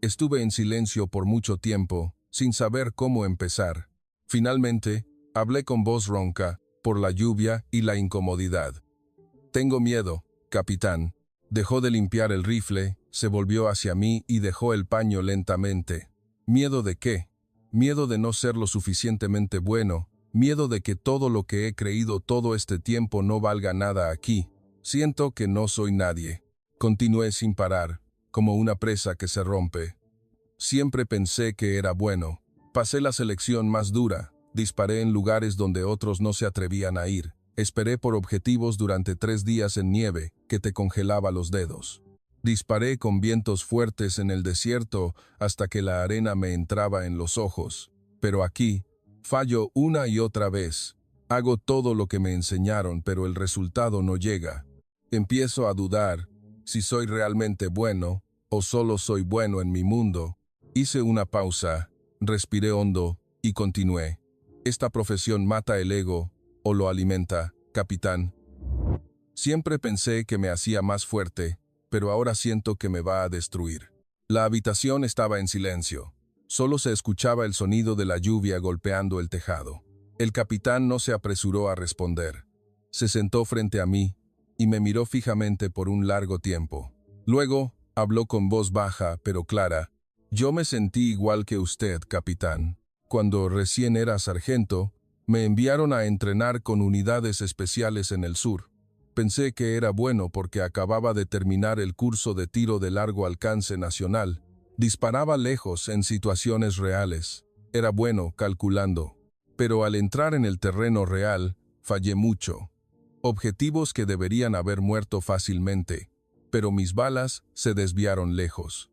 Estuve en silencio por mucho tiempo, sin saber cómo empezar. Finalmente, hablé con voz ronca, por la lluvia y la incomodidad. «Tengo miedo, capitán». Dejó de limpiar el rifle, se volvió hacia mí y dejó el paño lentamente. ¿Miedo de qué? Miedo de no ser lo suficientemente bueno, miedo de que todo lo que he creído todo este tiempo no valga nada aquí. Siento que no soy nadie. Continué sin parar, como una presa que se rompe. Siempre pensé que era bueno. Pasé la selección más dura, disparé en lugares donde otros no se atrevían a ir. Esperé por objetivos durante 3 días en nieve, que te congelaba los dedos. Disparé con vientos fuertes en el desierto hasta que la arena me entraba en los ojos. Pero aquí, fallo una y otra vez. Hago todo lo que me enseñaron, pero el resultado no llega. Empiezo a dudar si soy realmente bueno o solo soy bueno en mi mundo. Hice una pausa, respiré hondo y continué. Esta profesión mata el ego o lo alimenta, capitán. Siempre pensé que me hacía más fuerte, pero ahora siento que me va a destruir. La habitación estaba en silencio. Solo se escuchaba el sonido de la lluvia golpeando el tejado. El capitán no se apresuró a responder. Se sentó frente a mí y me miró fijamente por un largo tiempo. Luego, habló con voz baja pero clara. «Yo me sentí igual que usted, capitán. Cuando recién era sargento, me enviaron a entrenar con unidades especiales en el sur. Pensé que era bueno porque acababa de terminar el curso de tiro de largo alcance nacional. Disparaba lejos en situaciones reales. Era bueno calculando. Pero al entrar en el terreno real, fallé mucho. objetivos que deberían haber muerto fácilmente, pero mis balas se desviaron lejos.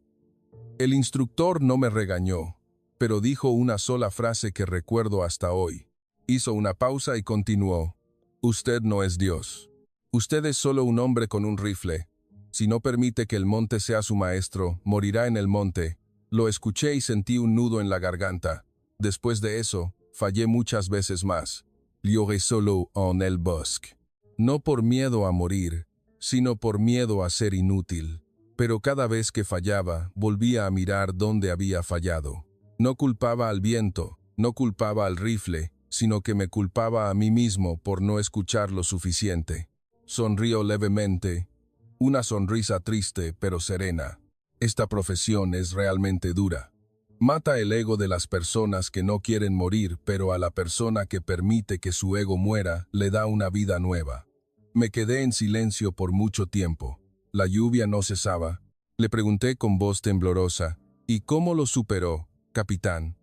El instructor no me regañó, pero dijo una sola frase que recuerdo hasta hoy. Hizo una pausa y continuó: «Usted no es Dios. Usted es solo un hombre con un rifle. Si no permite que el monte sea su maestro, morirá en el monte». Lo escuché y sentí un nudo en la garganta. Después de eso, fallé muchas veces más. Lloré solo en el bosque. No por miedo a morir, sino por miedo a ser inútil. Pero cada vez que fallaba, volvía a mirar dónde había fallado. No culpaba al viento, no culpaba al rifle, sino que me culpaba a mí mismo por no escuchar lo suficiente. Sonrío levemente, una sonrisa triste pero serena. Esta profesión es realmente dura. Mata el ego de las personas que no quieren morir, pero a la persona que permite que su ego muera, le da una vida nueva. Me quedé en silencio por mucho tiempo. La lluvia no cesaba. Le pregunté con voz temblorosa: «¿Y cómo lo superó, capitán?»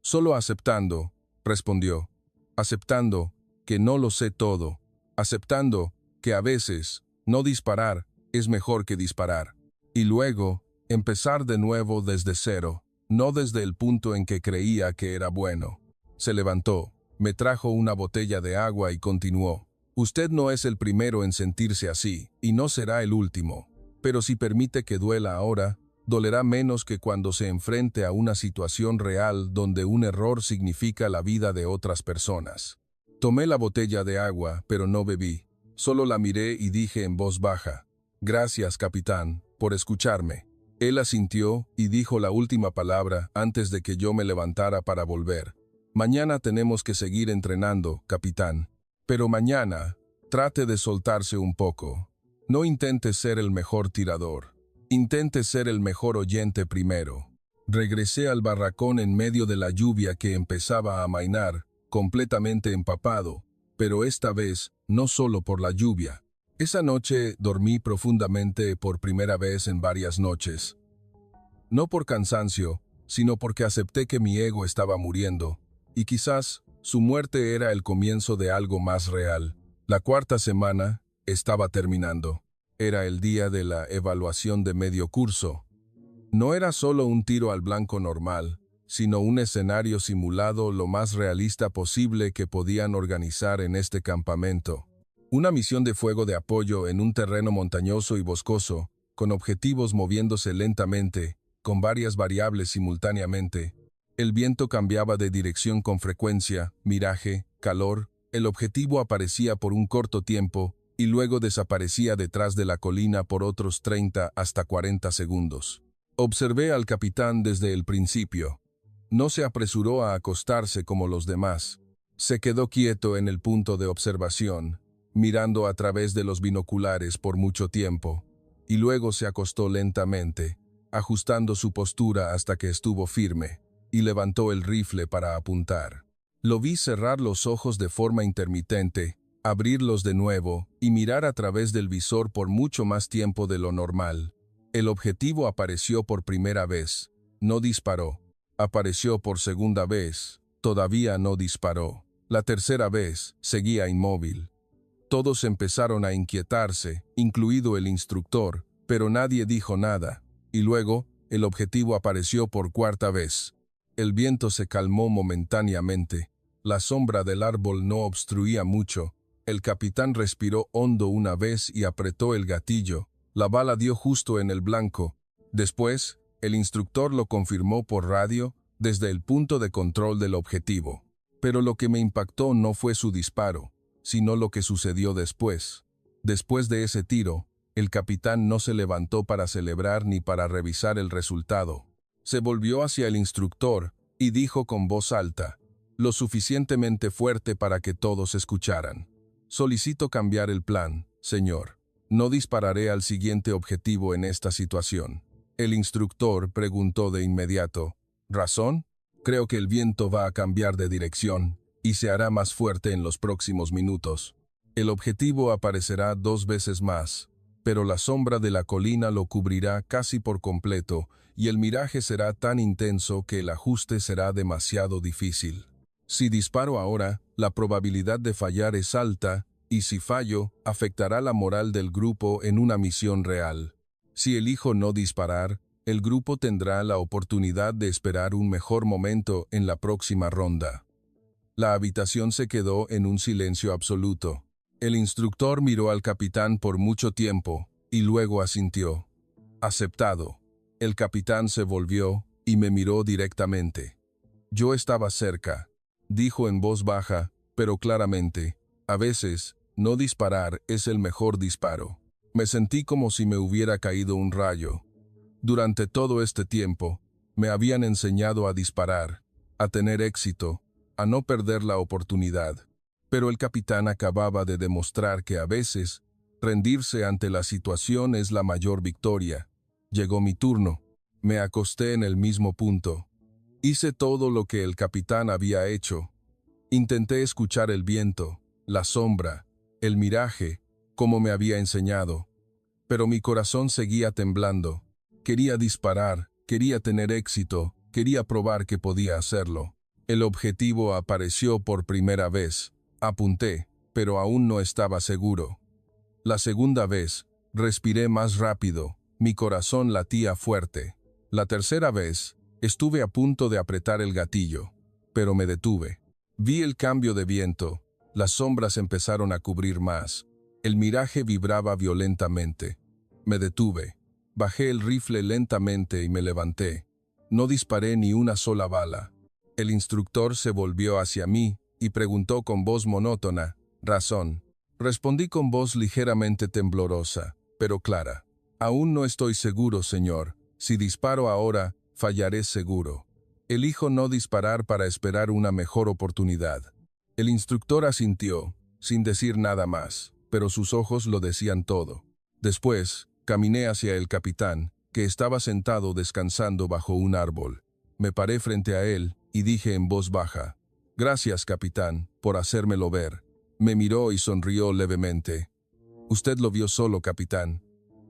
«Solo aceptando», respondió. «Aceptando que no lo sé todo. Aceptando que a veces no disparar es mejor que disparar. Y luego empezar de nuevo desde cero, no desde el punto en que creía que era bueno». Se levantó, me trajo una botella de agua y continuó: «Usted no es el primero en sentirse así, y no será el último. Pero si permite que duela ahora, dolerá menos que cuando se enfrente a una situación real donde un error significa la vida de otras personas». Tomé la botella de agua, pero no bebí. Solo la miré y dije en voz baja: «Gracias, capitán, por escucharme». Él asintió y dijo la última palabra antes de que yo me levantara para volver: «Mañana tenemos que seguir entrenando, capitán. Pero mañana, trate de soltarse un poco. No intente ser el mejor tirador. Intente ser el mejor oyente primero». Regresé al barracón en medio de la lluvia que empezaba a amainar, completamente empapado, pero esta vez no solo por la lluvia. Esa noche dormí profundamente por primera vez en varias noches. No por cansancio, sino porque acepté que mi ego estaba muriendo, y quizás su muerte era el comienzo de algo más real. La cuarta semana estaba terminando. Era el día de la evaluación de medio curso. No era solo un tiro al blanco normal, sino un escenario simulado lo más realista posible que podían organizar en este campamento. Una misión de fuego de apoyo en un terreno montañoso y boscoso, con objetivos moviéndose lentamente, con varias variables simultáneamente. El viento cambiaba de dirección con frecuencia, miraje, calor. El objetivo aparecía por un corto tiempo y luego desaparecía detrás de la colina por otros 30 hasta 40 segundos. Observé al capitán desde el principio. No se apresuró a acostarse como los demás. Se quedó quieto en el punto de observación, mirando a través de los binoculares por mucho tiempo, y luego se acostó lentamente, ajustando su postura hasta que estuvo firme, y levantó el rifle para apuntar. Lo vi cerrar los ojos de forma intermitente, abrirlos de nuevo, y mirar a través del visor por mucho más tiempo de lo normal. El objetivo apareció por primera vez. No disparó. Apareció por segunda vez. Todavía no disparó. La tercera vez, seguía inmóvil. Todos empezaron a inquietarse, incluido el instructor, pero nadie dijo nada. Y luego, el objetivo apareció por cuarta vez. El viento se calmó momentáneamente. La sombra del árbol no obstruía mucho. El capitán respiró hondo una vez y apretó el gatillo. La bala dio justo en el blanco. Después, el instructor lo confirmó por radio desde el punto de control del objetivo. Pero lo que me impactó no fue su disparo, sino lo que sucedió después. Después de ese tiro, el capitán no se levantó para celebrar ni para revisar el resultado. Se volvió hacia el instructor y dijo con voz alta, lo suficientemente fuerte para que todos escucharan: «Solicito cambiar el plan, señor. No dispararé al siguiente objetivo en esta situación». El instructor preguntó de inmediato, «¿Razón?» «Creo que el viento va a cambiar de dirección y se hará más fuerte en los próximos minutos. El objetivo aparecerá 2 veces más, pero la sombra de la colina lo cubrirá casi por completo y el miraje será tan intenso que el ajuste será demasiado difícil. Si disparo ahora, la probabilidad de fallar es alta Y si fallo, afectará la moral del grupo en una misión real. Si elijo no disparar, el grupo tendrá la oportunidad de esperar un mejor momento en la próxima ronda. La habitación se quedó en un silencio absoluto. El instructor miró al capitán por mucho tiempo y luego asintió. Aceptado. El capitán se volvió y me miró directamente. Yo estaba cerca, dijo en voz baja, pero claramente. A veces, no disparar es el mejor disparo. Me sentí como si me hubiera caído un rayo. Durante todo este tiempo, me habían enseñado a disparar, a tener éxito, a no perder la oportunidad. Pero el capitán acababa de demostrar que a veces, rendirse ante la situación es la mayor victoria. Llegó mi turno. Me acosté en el mismo punto. Hice todo lo que el capitán había hecho. Intenté escuchar el viento, la sombra, el miraje, como me había enseñado. Pero mi corazón seguía temblando. Quería disparar, quería tener éxito, quería probar que podía hacerlo. El objetivo apareció por primera vez. Apunté, pero aún no estaba seguro. La segunda vez, respiré más rápido, mi corazón latía fuerte. La tercera vez, estuve a punto de apretar el gatillo, pero me detuve. Vi el cambio de viento, las sombras empezaron a cubrir más. El miraje vibraba violentamente. Me detuve. Bajé el rifle lentamente y me levanté. No disparé ni una sola bala. El instructor se volvió hacia mí y preguntó con voz monótona, «¿Razón?». Respondí con voz ligeramente temblorosa, pero clara. «Aún no estoy seguro, señor. Si disparo ahora, fallaré seguro. Elijo no disparar para esperar una mejor oportunidad». El instructor asintió, sin decir nada más, pero sus ojos lo decían todo. Después, caminé hacia el capitán, que estaba sentado descansando bajo un árbol. Me paré frente a él y dije en voz baja, «Gracias, capitán, por hacérmelo ver». Me miró y sonrió levemente. «Usted lo vio solo, capitán.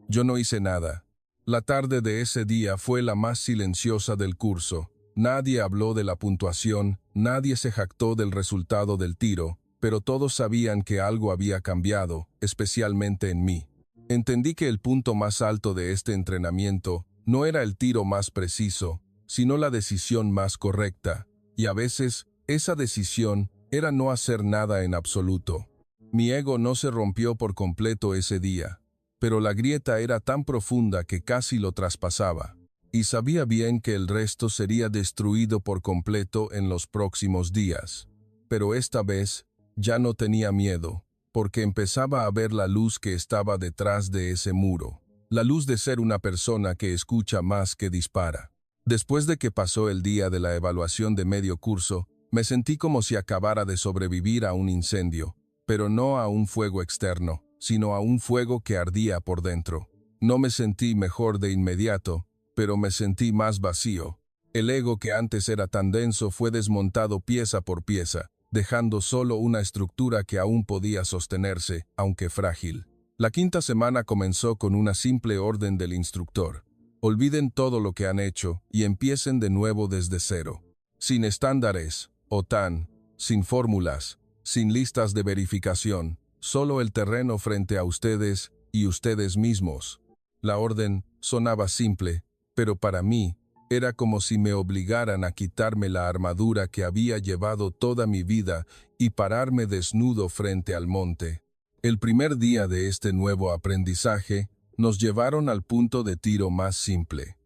Yo no hice nada». La tarde de ese día fue la más silenciosa del curso. Nadie habló de la puntuación, nadie se jactó del resultado del tiro, pero todos sabían que algo había cambiado, especialmente en mí. Entendí que el punto más alto de este entrenamiento no era el tiro más preciso, sino la decisión más correcta, y a veces, esa decisión era no hacer nada en absoluto. Mi ego no se rompió por completo ese día, pero la grieta era tan profunda que casi lo traspasaba, y sabía bien que el resto sería destruido por completo en los próximos días. Pero esta vez, ya no tenía miedo, porque empezaba a ver la luz que estaba detrás de ese muro, la luz de ser una persona que escucha más que dispara. Después de que pasó el día de la evaluación de medio curso, me sentí como si acabara de sobrevivir a un incendio, pero no a un fuego externo, sino a un fuego que ardía por dentro. No me sentí mejor de inmediato, pero me sentí más vacío. El ego que antes era tan denso fue desmontado pieza por pieza, dejando solo una estructura que aún podía sostenerse, aunque frágil. La quinta semana comenzó con una simple orden del instructor. Olviden todo lo que han hecho y empiecen de nuevo desde cero. Sin estándares, OTAN, sin fórmulas, sin listas de verificación, solo el terreno frente a ustedes y ustedes mismos. La orden sonaba simple, pero para mí era como si me obligaran a quitarme la armadura que había llevado toda mi vida y pararme desnudo frente al monte. El primer día de este nuevo aprendizaje nos llevaron al punto de tiro más simple.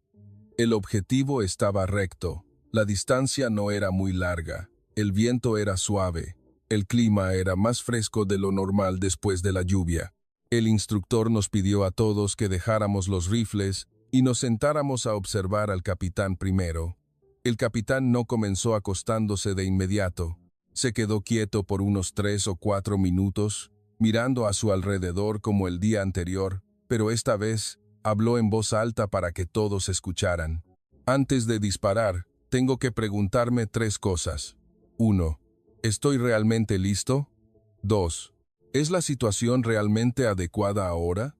El objetivo estaba recto, la distancia no era muy larga, el viento era suave, el clima era más fresco de lo normal después de la lluvia. El instructor nos pidió a todos que dejáramos los rifles y nos sentáramos a observar al capitán primero. El capitán no comenzó acostándose de inmediato. Se quedó quieto por unos 3 o 4 minutos, mirando a su alrededor como el día anterior, pero esta vez habló en voz alta para que todos escucharan. Antes de disparar, tengo que preguntarme 3 cosas. 1. ¿Estoy realmente listo? 2. ¿Es la situación realmente adecuada ahora?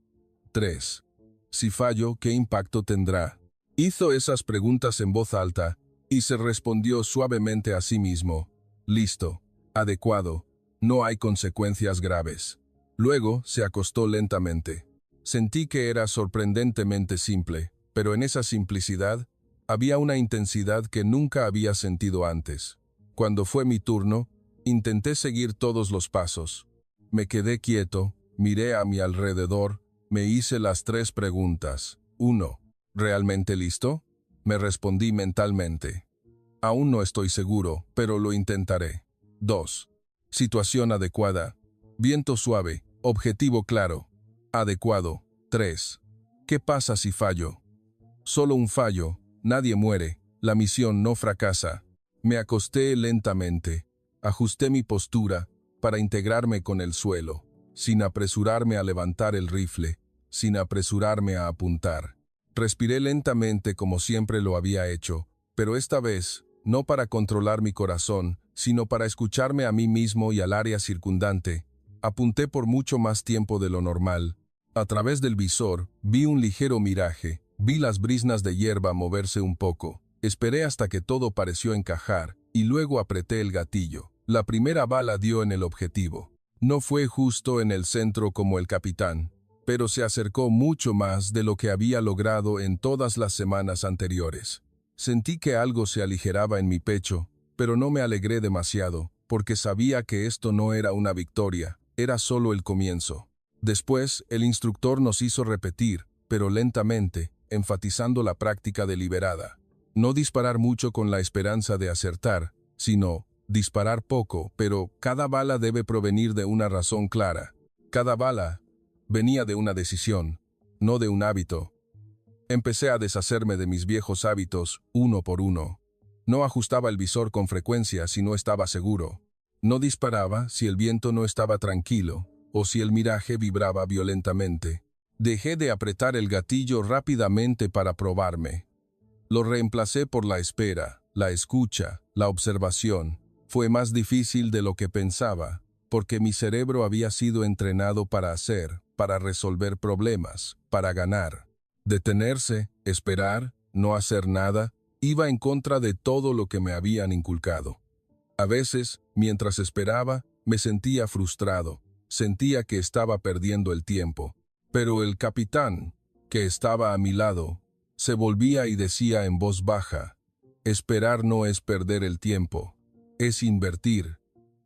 3. Si fallo, ¿qué impacto tendrá? Hizo esas preguntas en voz alta y se respondió suavemente a sí mismo. Listo. Adecuado. No hay consecuencias graves. Luego se acostó lentamente. Sentí que era sorprendentemente simple, pero en esa simplicidad había una intensidad que nunca había sentido antes. Cuando fue mi turno, intenté seguir todos los pasos. Me quedé quieto, miré a mi alrededor, me hice las 3 preguntas. 1. ¿Realmente listo? Me respondí mentalmente. Aún no estoy seguro, pero lo intentaré. 2. Situación adecuada. Viento suave, objetivo claro. Adecuado. 3. ¿Qué pasa si fallo? Solo un fallo, nadie muere, la misión no fracasa. Me acosté lentamente, ajusté mi postura para integrarme con el suelo, sin apresurarme a levantar el rifle, sin apresurarme a apuntar. Respiré lentamente como siempre lo había hecho, pero esta vez, no para controlar mi corazón, sino para escucharme a mí mismo y al área circundante. Apunté por mucho más tiempo de lo normal. A través del visor, vi un ligero miraje, vi las briznas de hierba moverse un poco. Esperé hasta que todo pareció encajar, y luego apreté el gatillo. La primera bala dio en el objetivo. No fue justo en el centro como el capitán, pero se acercó mucho más de lo que había logrado en todas las semanas anteriores. Sentí que algo se aligeraba en mi pecho, pero no me alegré demasiado, porque sabía que esto no era una victoria, era solo el comienzo. Después, el instructor nos hizo repetir, pero lentamente, enfatizando la práctica deliberada. No disparar mucho con la esperanza de acertar, sino disparar poco, pero cada bala debe provenir de una razón clara. Cada bala venía de una decisión, no de un hábito. Empecé a deshacerme de mis viejos hábitos, uno por uno. No ajustaba el visor con frecuencia si no estaba seguro. No disparaba si el viento no estaba tranquilo, o si el miraje vibraba violentamente. Dejé de apretar el gatillo rápidamente para probarme. Lo reemplacé por la espera, la escucha, la observación. Fue más difícil de lo que pensaba, porque mi cerebro había sido entrenado para hacer, para resolver problemas, para ganar. Detenerse, esperar, no hacer nada, iba en contra de todo lo que me habían inculcado. A veces, mientras esperaba, me sentía frustrado, sentía que estaba perdiendo el tiempo. Pero el capitán, que estaba a mi lado, se volvía y decía en voz baja, esperar no es perder el tiempo, es invertir.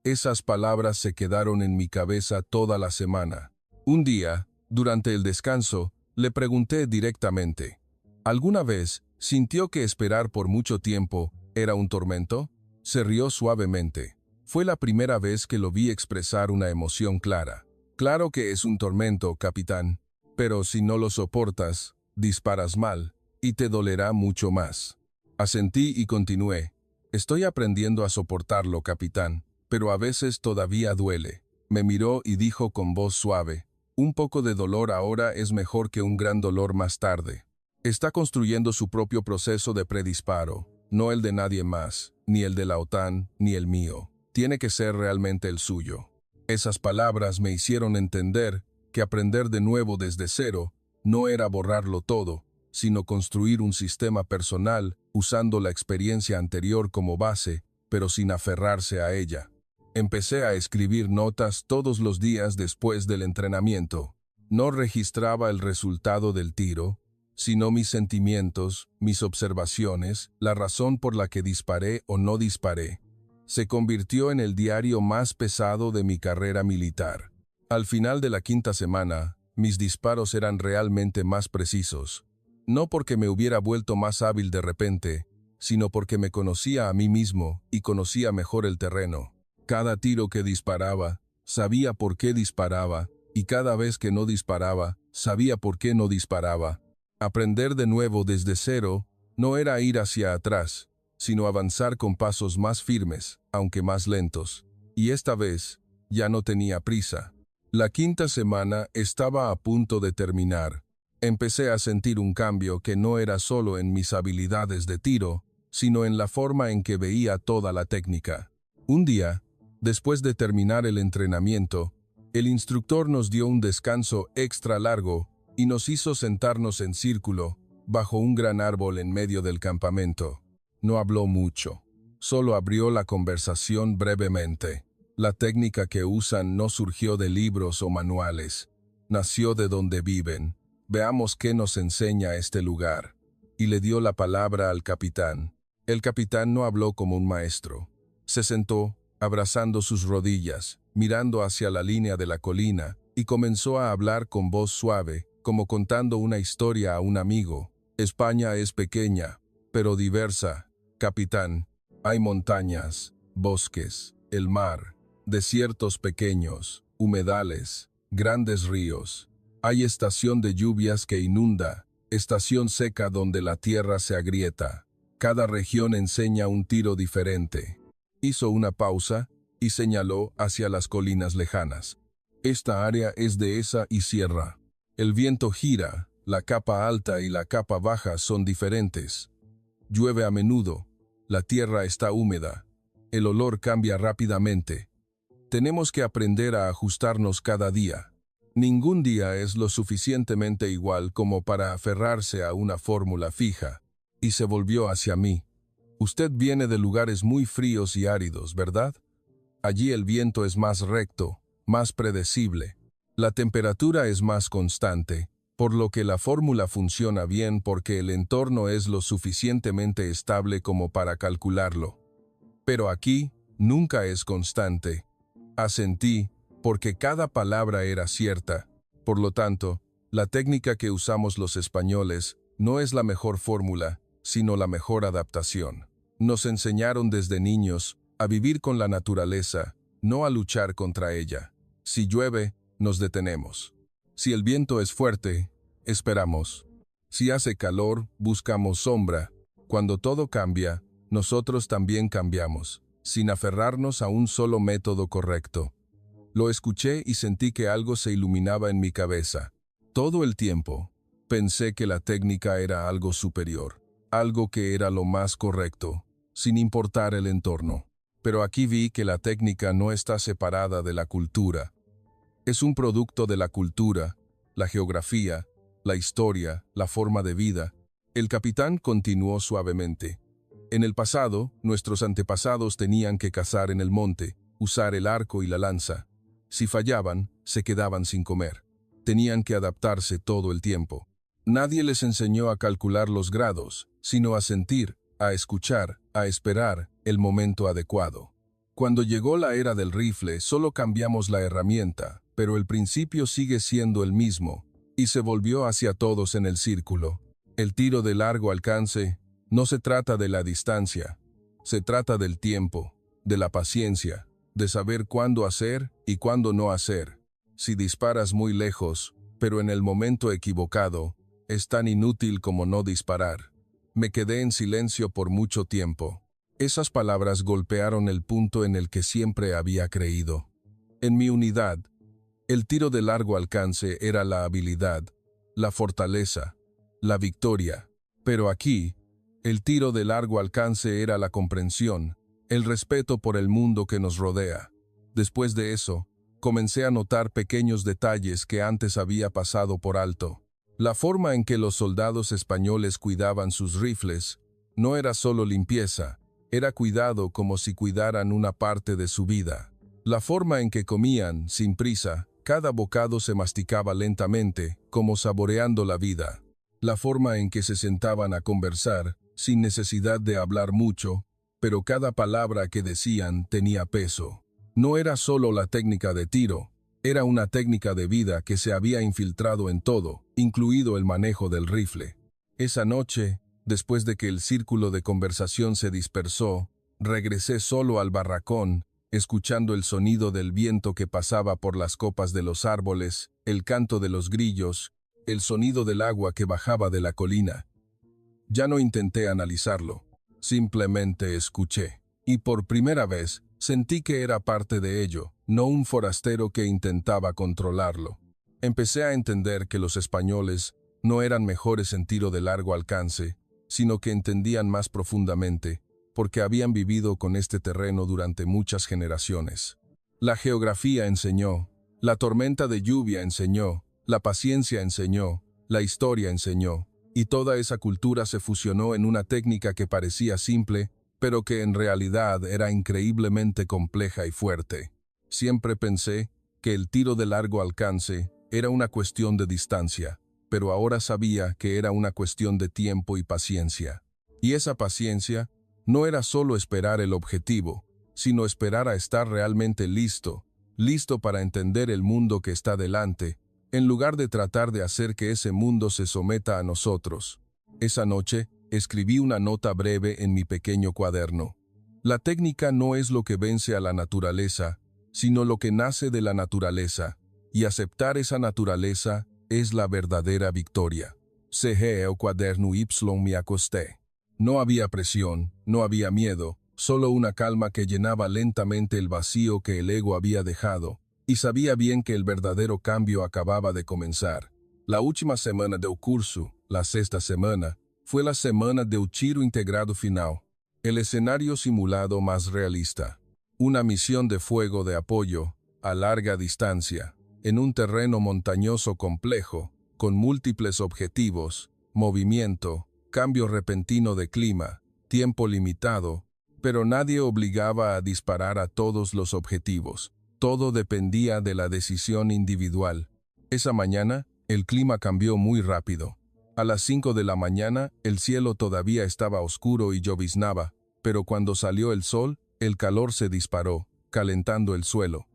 Esas palabras se quedaron en mi cabeza toda la semana. Un día, durante el descanso, le pregunté directamente, ¿alguna vez sintió que esperar por mucho tiempo era un tormento? Se rió suavemente. Fue la primera vez que lo vi expresar una emoción clara. Claro que es un tormento, capitán, pero si no lo soportas, disparas mal, y te dolerá mucho más. Asentí y continué. Estoy aprendiendo a soportarlo, capitán, pero a veces todavía duele. Me miró y dijo con voz suave, un poco de dolor ahora es mejor que un gran dolor más tarde. Está construyendo su propio proceso de predisparo, no el de nadie más, ni el de la OTAN, ni el mío. Tiene que ser realmente el suyo. Esas palabras me hicieron entender que aprender de nuevo desde cero no era borrarlo todo, sino construir un sistema personal usando la experiencia anterior como base, pero sin aferrarse a ella. Empecé a escribir notas todos los días después del entrenamiento. No registraba el resultado del tiro, sino mis sentimientos, mis observaciones, la razón por la que disparé o no disparé. Se convirtió en el diario más pesado de mi carrera militar. Al final de la 5ª semana, mis disparos eran realmente más precisos. No porque me hubiera vuelto más hábil de repente, sino porque me conocía a mí mismo y conocía mejor el terreno. Cada tiro que disparaba, sabía por qué disparaba, y cada vez que no disparaba, sabía por qué no disparaba. Aprender de nuevo desde cero no era ir hacia atrás, sino avanzar con pasos más firmes, aunque más lentos. Y esta vez, ya no tenía prisa. La 5ª semana estaba a punto de terminar. Empecé a sentir un cambio que no era solo en mis habilidades de tiro, sino en la forma en que veía toda la técnica. Un día, después de terminar el entrenamiento, el instructor nos dio un descanso extra largo y nos hizo sentarnos en círculo, bajo un gran árbol en medio del campamento. No habló mucho, solo abrió la conversación brevemente. La técnica que usan no surgió de libros o manuales, nació de donde viven. Veamos qué nos enseña este lugar. Y le dio la palabra al capitán. El capitán no habló como un maestro. Se sentó, abrazando sus rodillas, mirando hacia la línea de la colina, y comenzó a hablar con voz suave, como contando una historia a un amigo. España es pequeña, pero diversa, capitán. Hay montañas, bosques, el mar, desiertos pequeños, humedales, grandes ríos. Hay estación de lluvias que inunda, estación seca donde la tierra se agrieta. Cada región enseña un tiro diferente. Hizo una pausa y señaló hacia las colinas lejanas. Esta área es dehesa y sierra. El viento gira, la capa alta y la capa baja son diferentes. Llueve a menudo, la tierra está húmeda, el olor cambia rápidamente. Tenemos que aprender a ajustarnos cada día. Ningún día es lo suficientemente igual como para aferrarse a una fórmula fija. Y se volvió hacia mí. Usted viene de lugares muy fríos y áridos, ¿verdad? Allí el viento es más recto, más predecible. La temperatura es más constante, por lo que la fórmula funciona bien porque el entorno es lo suficientemente estable como para calcularlo. Pero aquí, nunca es constante. Asentí, porque cada palabra era cierta. Por lo tanto, la técnica que usamos los españoles no es la mejor fórmula, sino la mejor adaptación. Nos enseñaron desde niños a vivir con la naturaleza, no a luchar contra ella. Si llueve, nos detenemos. Si el viento es fuerte, esperamos. Si hace calor, buscamos sombra. Cuando todo cambia, nosotros también cambiamos, sin aferrarnos a un solo método correcto. Lo escuché y sentí que algo se iluminaba en mi cabeza. Todo el tiempo, pensé que la técnica era algo superior, algo que era lo más correcto, sin importar el entorno. Pero aquí vi que la técnica no está separada de la cultura. Es un producto de la cultura, la geografía, la historia, la forma de vida. El capitán continuó suavemente. En el pasado, nuestros antepasados tenían que cazar en el monte, usar el arco y la lanza. Si fallaban, se quedaban sin comer. Tenían que adaptarse todo el tiempo. Nadie les enseñó a calcular los grados, sino a sentir, a escuchar, a esperar el momento adecuado. Cuando llegó la era del rifle, solo cambiamos la herramienta, pero el principio sigue siendo el mismo, y se volvió hacia todos en el círculo. El tiro de largo alcance no se trata de la distancia, se trata del tiempo, de la paciencia, de saber cuándo hacer y cuándo no hacer. Si disparas muy lejos, pero en el momento equivocado, es tan inútil como no disparar. Me quedé en silencio por mucho tiempo. Esas palabras golpearon el punto en el que siempre había creído. En mi unidad, el tiro de largo alcance era la habilidad, la fortaleza, la victoria. Pero aquí, el tiro de largo alcance era la comprensión, el respeto por el mundo que nos rodea. Después de eso, comencé a notar pequeños detalles que antes había pasado por alto. La forma en que los soldados españoles cuidaban sus rifles no era solo limpieza, era cuidado como si cuidaran una parte de su vida. La forma en que comían, sin prisa, cada bocado se masticaba lentamente, como saboreando la vida. La forma en que se sentaban a conversar, sin necesidad de hablar mucho, pero cada palabra que decían tenía peso. No era solo la técnica de tiro, era una técnica de vida que se había infiltrado en todo, incluido el manejo del rifle. Esa noche, después de que el círculo de conversación se dispersó, regresé solo al barracón, escuchando el sonido del viento que pasaba por las copas de los árboles, el canto de los grillos, el sonido del agua que bajaba de la colina. Ya no intenté analizarlo, simplemente escuché. Y por primera vez, sentí que era parte de ello, no un forastero que intentaba controlarlo. Empecé a entender que los españoles no eran mejores en tiro de largo alcance, sino que entendían más profundamente, porque habían vivido con este terreno durante muchas generaciones. La geografía enseñó, la tormenta de lluvia enseñó, la paciencia enseñó, la historia enseñó, y toda esa cultura se fusionó en una técnica que parecía simple, pero que en realidad era increíblemente compleja y fuerte. Siempre pensé que el tiro de largo alcance era una cuestión de distancia, pero ahora sabía que era una cuestión de tiempo y paciencia. Y esa paciencia no era solo esperar el objetivo, sino esperar a estar realmente listo para entender el mundo que está delante, en lugar de tratar de hacer que ese mundo se someta a nosotros. Esa noche, escribí una nota breve en mi pequeño cuaderno. La técnica no es lo que vence a la naturaleza, sino lo que nace de la naturaleza, y aceptar esa naturaleza es la verdadera victoria. Cerré el cuaderno y me acosté. No había presión, no había miedo, solo una calma que llenaba lentamente el vacío que el ego había dejado, y sabía bien que el verdadero cambio acababa de comenzar. La última semana del curso, la sexta semana, fue la semana del tiro integrado final. El escenario simulado más realista. Una misión de fuego de apoyo, a larga distancia, en un terreno montañoso complejo, con múltiples objetivos, movimiento, cambio repentino de clima, tiempo limitado, pero nadie obligaba a disparar a todos los objetivos. Todo dependía de la decisión individual. Esa mañana, el clima cambió muy rápido. A las 5 de la mañana, el cielo todavía estaba oscuro y lloviznaba, pero cuando salió el sol, el calor se disparó, calentando el suelo.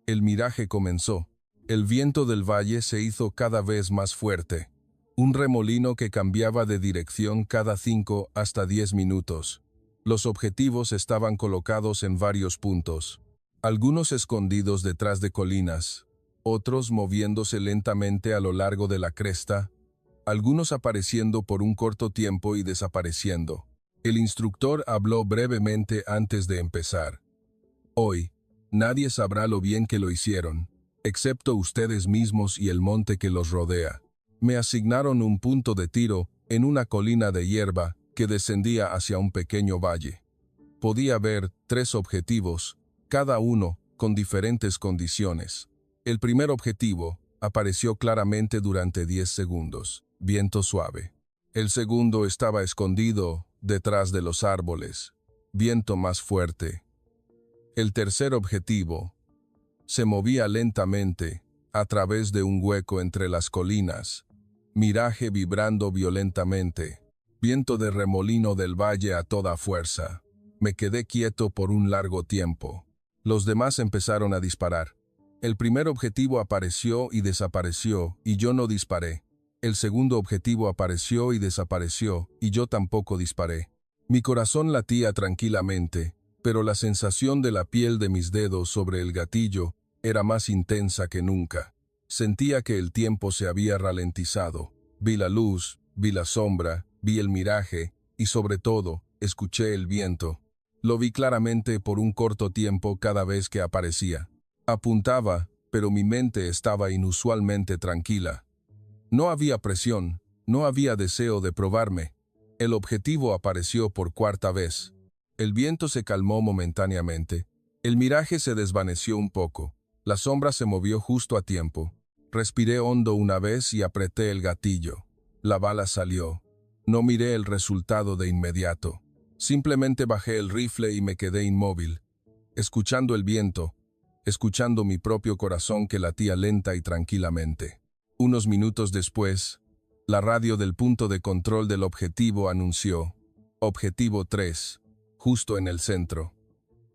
El miraje comenzó. El viento del valle se hizo cada vez más fuerte. Un remolino que cambiaba de dirección cada 5 hasta 10 minutos. Los objetivos estaban colocados en varios puntos. Algunos escondidos detrás de colinas, otros moviéndose lentamente a lo largo de la cresta, algunos apareciendo por un corto tiempo y desapareciendo. El instructor habló brevemente antes de empezar. Hoy, nadie sabrá lo bien que lo hicieron, excepto ustedes mismos y el monte que los rodea. Me asignaron un punto de tiro en una colina de hierba que descendía hacia un pequeño valle. Podía ver 3 objetivos, cada uno con diferentes condiciones. El primer objetivo apareció claramente durante 10 segundos, viento suave. El segundo estaba escondido detrás de los árboles, viento más fuerte. El tercer objetivo se movía lentamente a través de un hueco entre las colinas, miraje vibrando violentamente, viento de remolino del valle a toda fuerza. Me quedé quieto por un largo tiempo. Los demás empezaron a disparar. El primer objetivo apareció y desapareció, y yo no disparé. El segundo objetivo apareció y desapareció, y yo tampoco disparé. Mi corazón latía tranquilamente, pero la sensación de la piel de mis dedos sobre el gatillo era más intensa que nunca. Sentía que el tiempo se había ralentizado. Vi la luz, vi la sombra, vi el miraje, y sobre todo, escuché el viento. Lo vi claramente por un corto tiempo cada vez que aparecía. Apuntaba, pero mi mente estaba inusualmente tranquila. No había presión, no había deseo de probarme. El objetivo apareció por cuarta vez. El viento se calmó momentáneamente. El miraje se desvaneció un poco. La sombra se movió justo a tiempo. Respiré hondo una vez y apreté el gatillo. La bala salió. No miré el resultado de inmediato. Simplemente bajé el rifle y me quedé inmóvil, escuchando el viento, escuchando mi propio corazón que latía lenta y tranquilamente. Unos minutos después, la radio del punto de control del objetivo anunció: Objetivo 3, justo en el centro.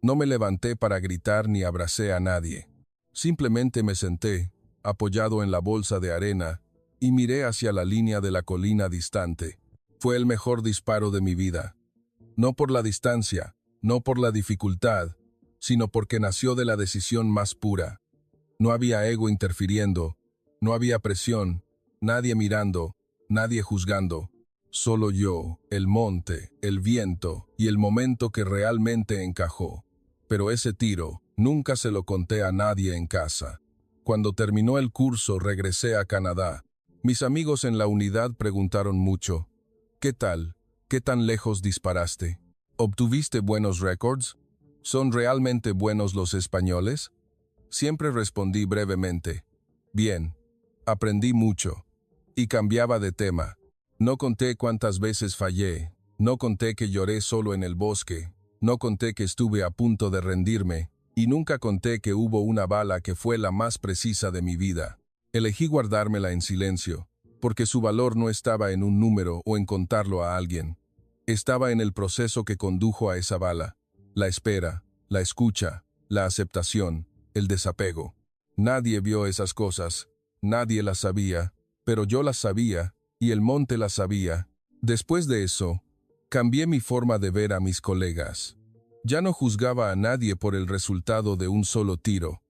No me levanté para gritar ni abracé a nadie. Simplemente me senté, apoyado en la bolsa de arena, y miré hacia la línea de la colina distante. Fue el mejor disparo de mi vida. No por la distancia, no por la dificultad, sino porque nació de la decisión más pura. No había ego interfiriendo, no había presión, nadie mirando, nadie juzgando. Solo yo, el monte, el viento y el momento que realmente encajó. Pero ese tiro, nunca se lo conté a nadie en casa. Cuando terminó el curso regresé a Canadá. Mis amigos en la unidad preguntaron mucho: ¿qué tal? ¿Qué tan lejos disparaste? ¿Obtuviste buenos récords? ¿Son realmente buenos los españoles? Siempre respondí brevemente: bien, aprendí mucho. Y cambiaba de tema. No conté cuántas veces fallé, no conté que lloré solo en el bosque, no conté que estuve a punto de rendirme, Y nunca conté que hubo una bala que fue la más precisa de mi vida. Elegí guardármela en silencio, porque su valor no estaba en un número o en contarlo a alguien. Estaba en el proceso que condujo a esa bala. La espera, la escucha, la aceptación, el desapego. Nadie vio esas cosas, nadie las sabía, pero yo las sabía, y el monte las sabía. Después de eso, cambié mi forma de ver a mis colegas. Ya no juzgaba a nadie por el resultado de un solo tiro.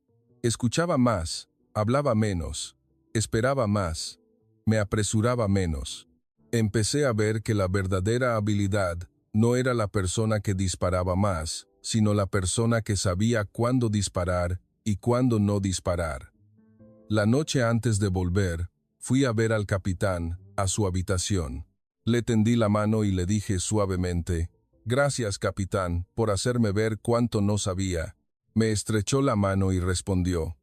Escuchaba más, hablaba menos, esperaba más, me apresuraba menos. Empecé a ver que la verdadera habilidad no era la persona que disparaba más, sino la persona que sabía cuándo disparar y cuándo no disparar. La noche antes de volver, fui a ver al capitán a su habitación. Le tendí la mano y le dije suavemente: «Gracias, capitán, por hacerme ver cuánto no sabía». Me estrechó la mano y respondió: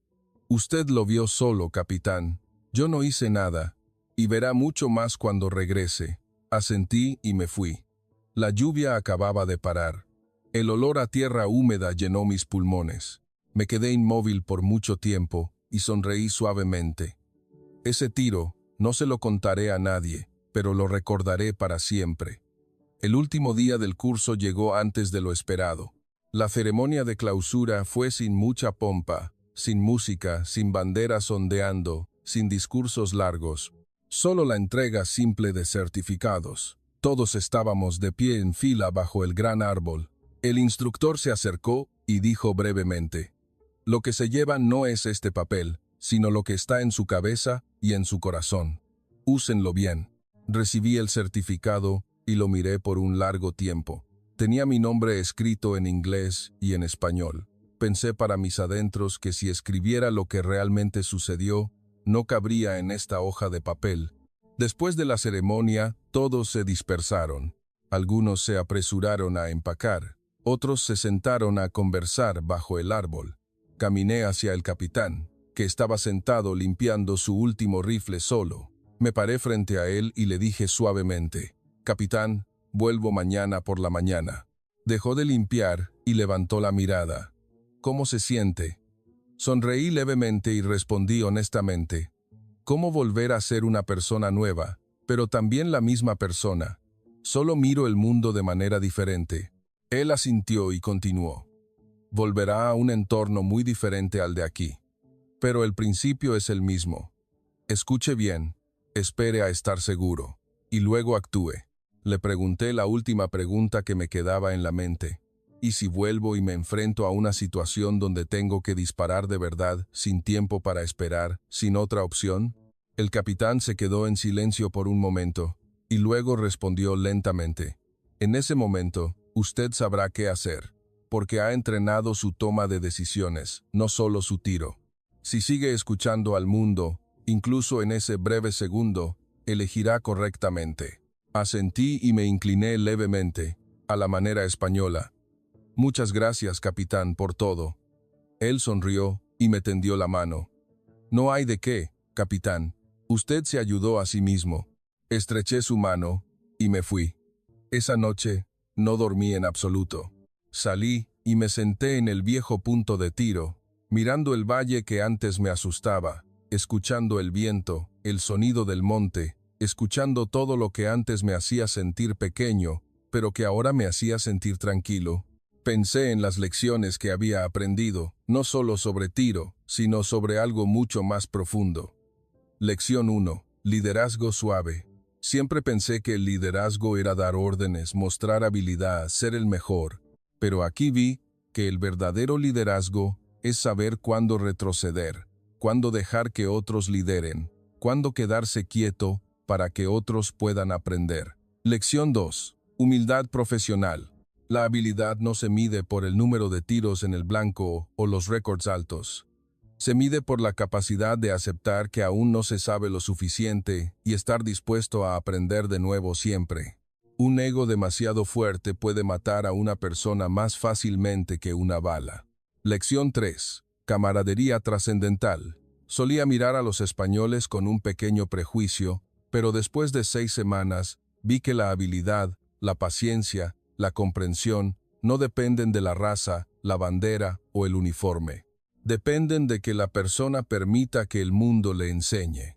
«Usted lo vio solo, capitán. Yo no hice nada, y verá mucho más cuando regrese». Asentí y me fui. La lluvia acababa de parar. El olor a tierra húmeda llenó mis pulmones. Me quedé inmóvil por mucho tiempo y sonreí suavemente. Ese tiro no se lo contaré a nadie, pero lo recordaré para siempre. El último día del curso llegó antes de lo esperado. La ceremonia de clausura fue sin mucha pompa, sin música, sin banderas ondeando, sin discursos largos. Solo la entrega simple de certificados. Todos estábamos de pie en fila bajo el gran árbol. El instructor se acercó y dijo brevemente: «Lo que se lleva no es este papel, sino lo que está en su cabeza y en su corazón. Úsenlo bien». Recibí el certificado y lo miré por un largo tiempo. Tenía mi nombre escrito en inglés y en español. Pensé para mis adentros que si escribiera lo que realmente sucedió, no cabría en esta hoja de papel. Después de la ceremonia, todos se dispersaron. Algunos se apresuraron a empacar, otros se sentaron a conversar bajo el árbol. Caminé hacia el capitán, que estaba sentado limpiando su último rifle solo. Me paré frente a él y le dije suavemente: «Capitán, vuelvo mañana por la mañana». Dejó de limpiar y levantó la mirada. «¿Cómo se siente?». Sonreí levemente y respondí honestamente: «¿Cómo volver a ser una persona nueva, pero también la misma persona? Solo miro el mundo de manera diferente». Él asintió y continuó: «Volverá a un entorno muy diferente al de aquí. Pero el principio es el mismo. Escuche bien, espere a estar seguro, y luego actúe». Le pregunté la última pregunta que me quedaba en la mente: ¿y si vuelvo y me enfrento a una situación donde tengo que disparar de verdad, sin tiempo para esperar, sin otra opción? El capitán se quedó en silencio por un momento, y luego respondió lentamente: «En ese momento, usted sabrá qué hacer, porque ha entrenado su toma de decisiones, no solo su tiro. Si sigue escuchando al mundo, incluso en ese breve segundo, elegirá correctamente». Asentí y me incliné levemente, a la manera española. «Muchas gracias, capitán, por todo». Él sonrió y me tendió la mano. «No hay de qué, capitán. Usted se ayudó a sí mismo». Estreché su mano y me fui. Esa noche no dormí en absoluto. Salí y me senté en el viejo punto de tiro, mirando el valle que antes me asustaba, escuchando el viento, el sonido del monte, escuchando todo lo que antes me hacía sentir pequeño, pero que ahora me hacía sentir tranquilo. Pensé en las lecciones que había aprendido, no solo sobre tiro, sino sobre algo mucho más profundo. Lección 1. Liderazgo suave. Siempre pensé que el liderazgo era dar órdenes, mostrar habilidad, ser el mejor, pero aquí vi que el verdadero liderazgo es saber cuándo retroceder, cuándo dejar que otros lideren, cuándo quedarse quieto para que otros puedan aprender. Lección 2. Humildad profesional. La habilidad no se mide por el número de tiros en el blanco o los récords altos. Se mide por la capacidad de aceptar que aún no se sabe lo suficiente y estar dispuesto a aprender de nuevo siempre. Un ego demasiado fuerte puede matar a una persona más fácilmente que una bala. Lección 3. Camaradería trascendental. Solía mirar a los españoles con un pequeño prejuicio, pero después de 6 semanas, vi que la habilidad, la paciencia, la comprensión, no dependen de la raza, la bandera o el uniforme. Dependen de que la persona permita que el mundo le enseñe.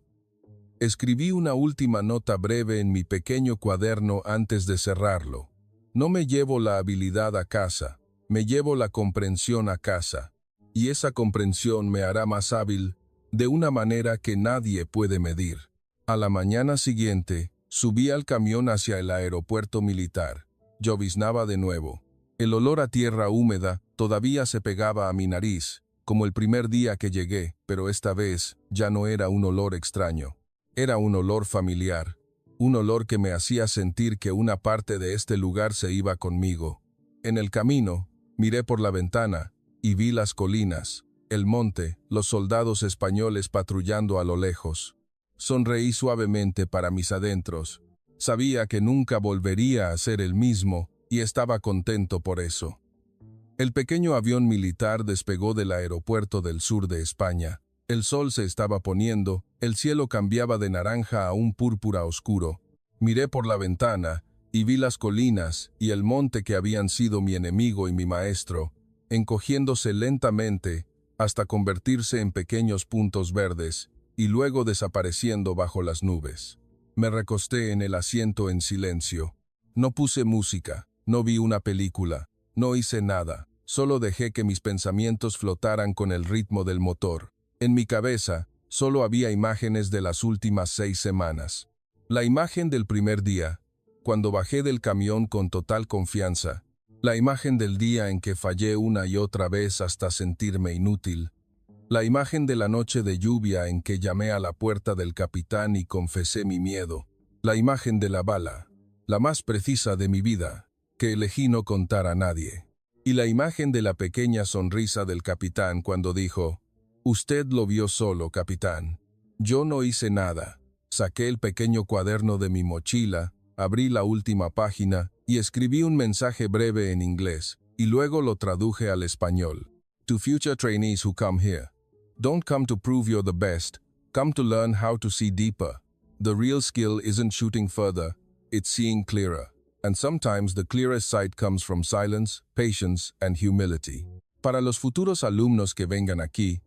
Escribí una última nota breve en mi pequeño cuaderno antes de cerrarlo. No me llevo la habilidad a casa, me llevo la comprensión a casa. Y esa comprensión me hará más hábil de una manera que nadie puede medir. A la mañana siguiente, subí al camión hacia el aeropuerto militar. Lloviznaba de nuevo. El olor a tierra húmeda todavía se pegaba a mi nariz, como el primer día que llegué, pero esta vez ya no era un olor extraño. Era un olor familiar, un olor que me hacía sentir que una parte de este lugar se iba conmigo. En el camino, miré por la ventana y vi las colinas, el monte, los soldados españoles patrullando a lo lejos. Sonreí suavemente para mis adentros. Sabía que nunca volvería a ser el mismo y estaba contento por eso. El pequeño avión militar despegó del aeropuerto del sur de España. El sol se estaba poniendo, el cielo cambiaba de naranja a un púrpura oscuro. Miré por la ventana y vi las colinas y el monte que habían sido mi enemigo y mi maestro, encogiéndose lentamente hasta convertirse en pequeños puntos verdes y luego desapareciendo bajo las nubes. Me recosté en el asiento en silencio. No puse música, no vi una película, no hice nada, solo dejé que mis pensamientos flotaran con el ritmo del motor. En mi cabeza, solo había imágenes de las últimas 6 semanas. La imagen del primer día, cuando bajé del camión con total confianza. La imagen del día en que fallé una y otra vez hasta sentirme inútil. La imagen de la noche de lluvia en que llamé a la puerta del capitán y confesé mi miedo. La imagen de la bala, la más precisa de mi vida, que elegí no contar a nadie. Y la imagen de la pequeña sonrisa del capitán cuando dijo: «Usted lo vio solo, capitán. Yo no hice nada». Saqué el pequeño cuaderno de mi mochila, abrí la última página y escribí un mensaje breve en inglés, y luego lo traduje al español. To future trainees who come here. Don't come to prove you're the best. Come to learn how to see deeper. The real skill isn't shooting further, it's seeing clearer. And sometimes the clearest sight comes from silence, patience, and humility. Para los futuros alumnos que vengan aquí,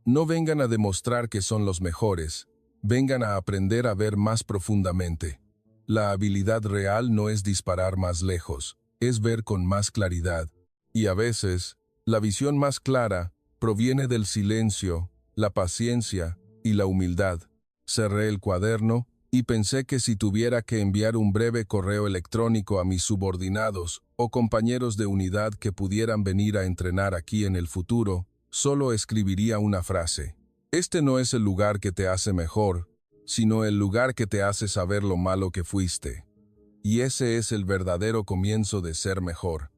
no vengan a demostrar que son los mejores, vengan a aprender a ver más profundamente. La habilidad real no es disparar más lejos, es ver con más claridad. Y a veces, la visión más clara proviene del silencio, la paciencia y la humildad. Cerré el cuaderno y pensé que si tuviera que enviar un breve correo electrónico a mis subordinados o compañeros de unidad que pudieran venir a entrenar aquí en el futuro, solo escribiría una frase. Este no es el lugar que te hace mejor, sino el lugar que te hace saber lo malo que fuiste. Y ese es el verdadero comienzo de ser mejor.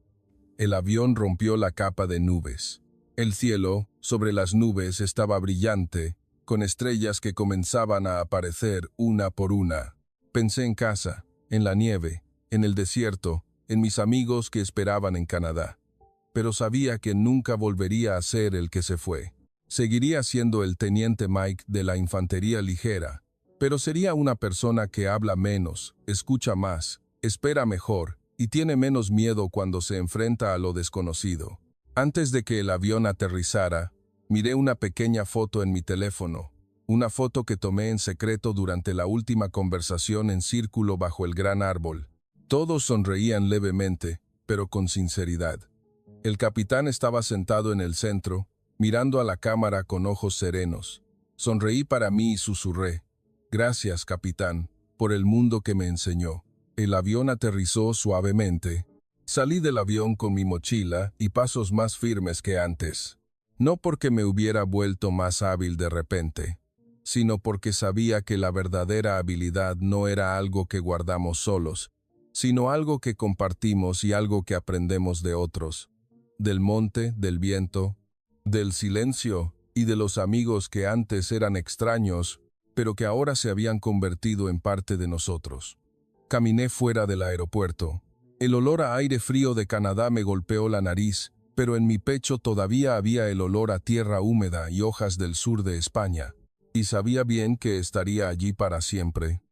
El avión rompió la capa de nubes. El cielo, sobre las nubes, estaba brillante, con estrellas que comenzaban a aparecer una por una. Pensé en casa, en la nieve, en el desierto, en mis amigos que esperaban en Canadá. Pero sabía que nunca volvería a ser el que se fue. Seguiría siendo el teniente Mike de la infantería ligera, pero sería una persona que habla menos, escucha más, espera mejor y tiene menos miedo cuando se enfrenta a lo desconocido. Antes de que el avión aterrizara, miré una pequeña foto en mi teléfono, una foto que tomé en secreto durante la última conversación en círculo bajo el gran árbol. Todos sonreían levemente, pero con sinceridad. El capitán estaba sentado en el centro, mirando a la cámara con ojos serenos. Sonreí para mí y susurré: «Gracias, capitán, por el mundo que me enseñó». El avión aterrizó suavemente. Salí del avión con mi mochila y pasos más firmes que antes. No porque me hubiera vuelto más hábil de repente, sino porque sabía que la verdadera habilidad no era algo que guardamos solos, sino algo que compartimos y algo que aprendemos de otros. Del monte, del viento, del silencio y de los amigos que antes eran extraños, pero que ahora se habían convertido en parte de nosotros. Caminé fuera del aeropuerto. El olor a aire frío de Canadá me golpeó la nariz, pero en mi pecho todavía había el olor a tierra húmeda y hojas del sur de España, y sabía bien que estaría allí para siempre.